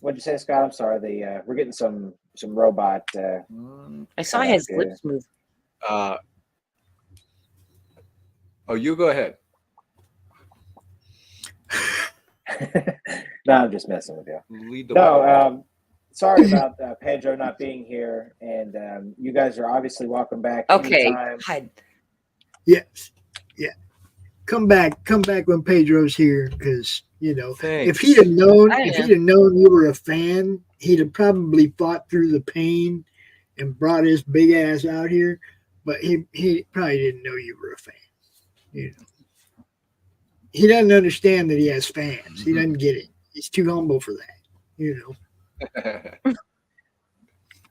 what'd you say, Scott? I'm sorry. We're getting some robot. I saw his lips move. You go ahead. No, I'm just messing with you. Lead the way. Sorry about Pedro not being here, and you guys are obviously welcome back. Okay. Anytime. Yes. Yeah. Come back when Pedro's here, because Thanks. if he'd have known you were a fan, he'd have probably fought through the pain and brought his big ass out here. But he probably didn't know you were a fan. He doesn't understand that he has fans. Mm-hmm. He doesn't get it. He's too humble for that.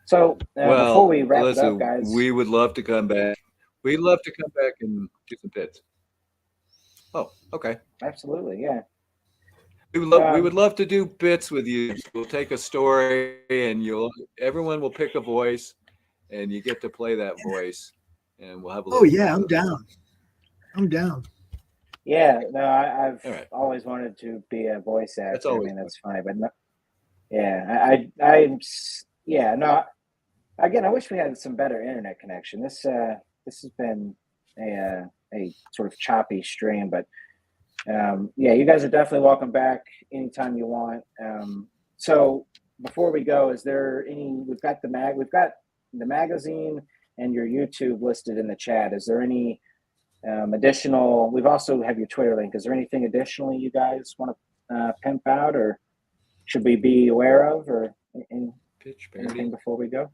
So before we wrap it up, guys, we would love to come back. We'd love to come back and do some bits. Oh, okay. Absolutely, yeah. We would love to do bits with you. We'll take a story, and everyone will pick a voice, and you get to play that voice, and we'll have a. Oh yeah, I'm down. I'm down. Yeah, no, I've always wanted to be a voice actor. I mean, that's fine, but no, yeah, no. Again, I wish we had some better internet connection. This has been a sort of choppy stream, but yeah, you guys are definitely welcome back anytime you want. So before we go, is there any? We've got the magazine and your YouTube listed in the chat. Is there any additional? We've also have your Twitter link. Is there anything additionally you guys want to pimp out, or should we be aware of, or anything before we go?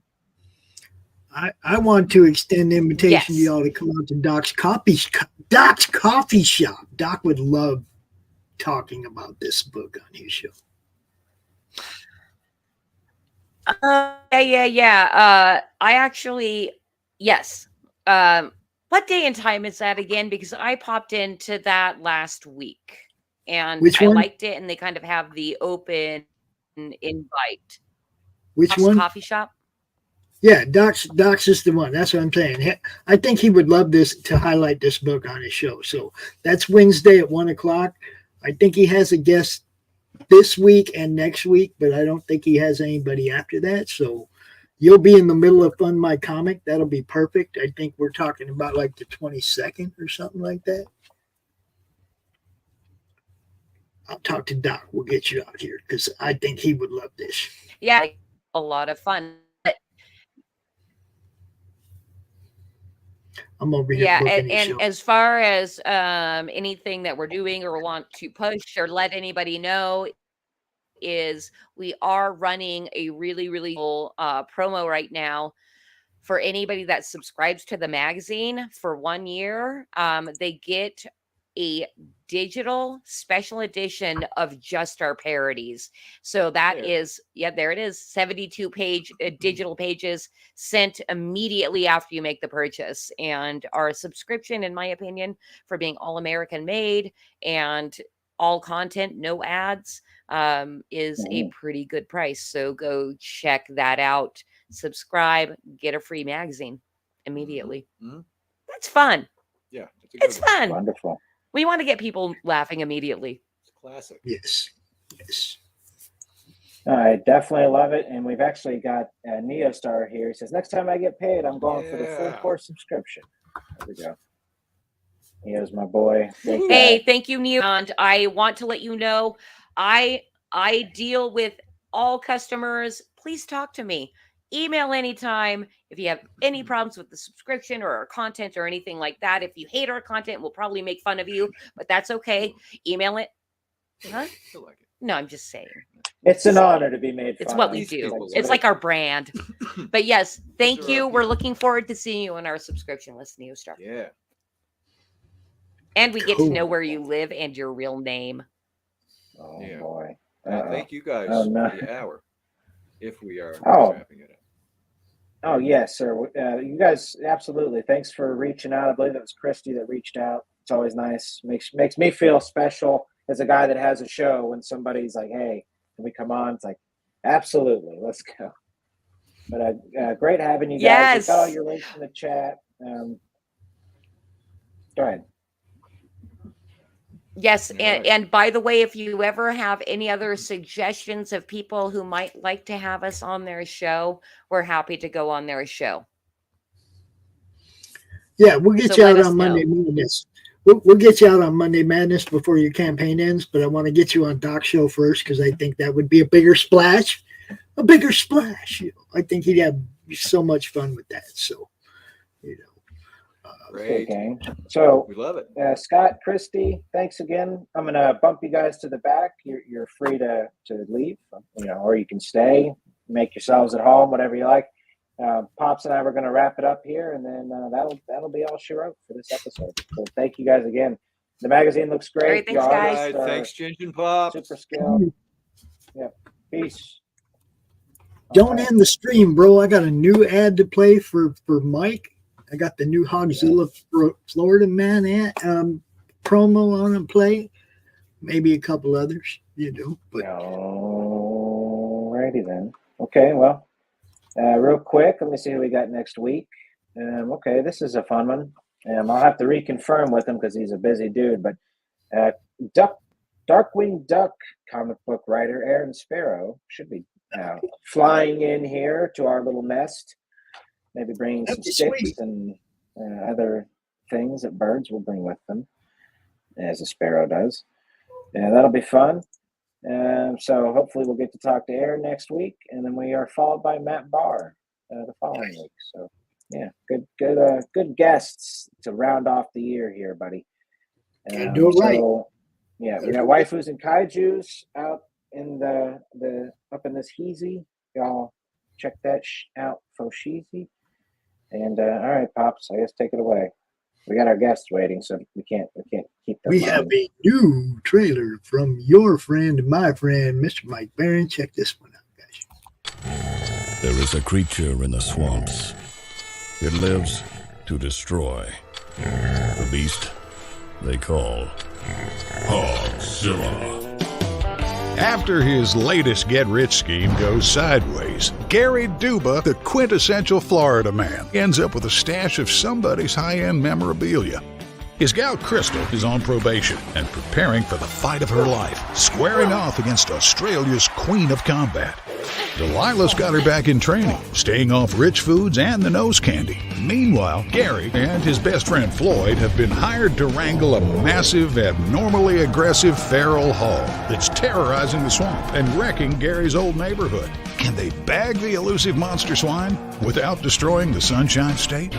I want to extend an invitation to y'all to come out to Doc's coffee shop. Doc would love talking about this book on his show. Yeah. I actually, yes. What day and time is that again? Because I popped into that last week, and I liked it, and they kind of have the open invite. Which one? Coffee shop. Yeah, Doc's is the one. That's what I'm saying. I think he would love to highlight this book on his show. So that's Wednesday at 1:00. I think he has a guest this week and next week, but I don't think he has anybody after that. So you'll be in the middle of Fund My Comic. That'll be perfect. I think we're talking about like the 22nd or something like that. I'll talk to Doc. We'll get you out here because I think he would love this. Yeah, a lot of fun. I'm over here. Yeah, and as far as anything that we're doing or want to push or let anybody know, is we are running a really, really cool promo right now for anybody that subscribes to the magazine for 1 year. They get a digital special edition of just our parodies. So that is, there it is, 72 page digital pages sent immediately after you make the purchase. And our subscription, in my opinion, for being all American made and all content, no ads, is a pretty good price. So go check that out. Subscribe, get a free magazine immediately. That's fun. Yeah, it's fun. Wonderful. We want to get people laughing immediately. It's classic. Yes. I definitely love it. And we've actually got Neostar here. He says, next time I get paid, I'm going for the full course subscription. There we go. Neo's my boy. Hey, thank you, Neo. And I want to let you know, I deal with all customers. Please talk to me. Email anytime if you have any problems with the subscription or our content or anything like that. If you hate our content, we'll probably make fun of you, but that's okay. Email it. Huh? No, I'm just saying. It's an honor to be made fun It's what of. we do. It's like our brand. But yes, thank you. We're looking forward to seeing you on our subscription list, Neostar. Yeah. And we get to know where you live and your real name. Oh, boy. Thank you guys for the hour. If we are wrapping it up. Oh, yes, sir. You guys, absolutely. Thanks for reaching out. I believe it was Christy that reached out. It's always nice. Makes me feel special as a guy that has a show when somebody's like, hey, can we come on? It's like, absolutely. Let's go. But great having you guys. Yes. We've got all your links in the chat. Go ahead. Yes, and by the way, if you ever have any other suggestions of people who might like to have us on their show, we're happy to go on their show. Yeah, we'll get you out on Monday Madness. We'll get you out on Monday Madness before your campaign ends, but I want to get you on Doc's show first because I think that would be a bigger splash. A bigger splash. You know, I think he'd have so much fun with that. So, you know. Great. Gang. So we love it. Scott, Christy, thanks again. I'm gonna bump you guys to the back. You're free to leave, or you can stay, make yourselves at home, whatever you like. Pops and I were gonna wrap it up here, and then that'll be all she wrote for this episode. So thank you guys again. The magazine looks great. All right, thanks, guys. Thanks, Ginge and Pop. Super skilled. Yeah. Peace. Don't end the stream, bro. I got a new ad to play for Mike. I got the new Hogzilla Florida Man promo on and play. Maybe a couple others, But alrighty then. Okay, well, real quick, let me see who we got next week. Okay, this is a fun one. I'll have to reconfirm with him because he's a busy dude. But Darkwing Duck comic book writer Aaron Sparrow should be flying in here to our little nest. Maybe bringing some sticks and other things that birds will bring with them, as a sparrow does. That'll be fun. So hopefully we'll get to talk to Aaron next week, and then we are followed by Matt Barr the following week. So yeah, good guests to round off the year here, buddy. Do it right. Yeah, we got Waifus and Kaijus out in the up in this heezy. Y'all check that out, Foshizi. And all right, Pops, I guess take it away. We got our guests waiting, so we can't keep them. We have a new trailer from your friend, my friend, Mr. Mike Barron. Check this one out, guys. There is a creature in the swamps. It lives to destroy. The beast they call Hogzilla. After his latest get-rich scheme goes sideways, Gary Duba, the quintessential Florida man, ends up with a stash of somebody's high-end memorabilia. His gal Crystal is on probation and preparing for the fight of her life, squaring off against Australia's Queen of Combat. Delilah's got her back in training, staying off rich foods and the nose candy. Meanwhile, Gary and his best friend Floyd have been hired to wrangle a massive, abnormally aggressive feral hog that's terrorizing the swamp and wrecking Gary's old neighborhood. Can they bag the elusive monster swine without destroying the Sunshine State?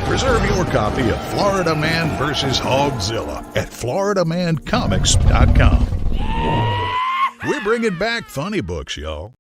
Reserve your copy of Florida Man vs. Hogzilla at FloridaManComics.com. We're bringing back funny books, y'all.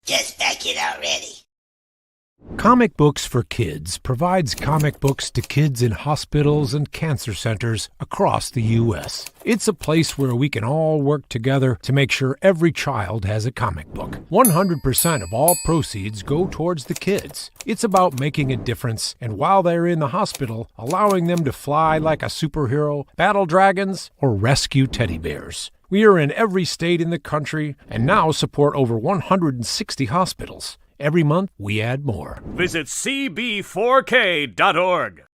Just back it already. Comic Books for Kids provides comic books to kids in hospitals and cancer centers across the U.S. It's a place where we can all work together to make sure every child has a comic book. 100% of all proceeds go towards the kids. It's about making a difference, and while they're in the hospital, allowing them to fly like a superhero, battle dragons, or rescue teddy bears. We are in every state in the country and now support over 160 hospitals. Every month, we add more. Visit cb4k.org.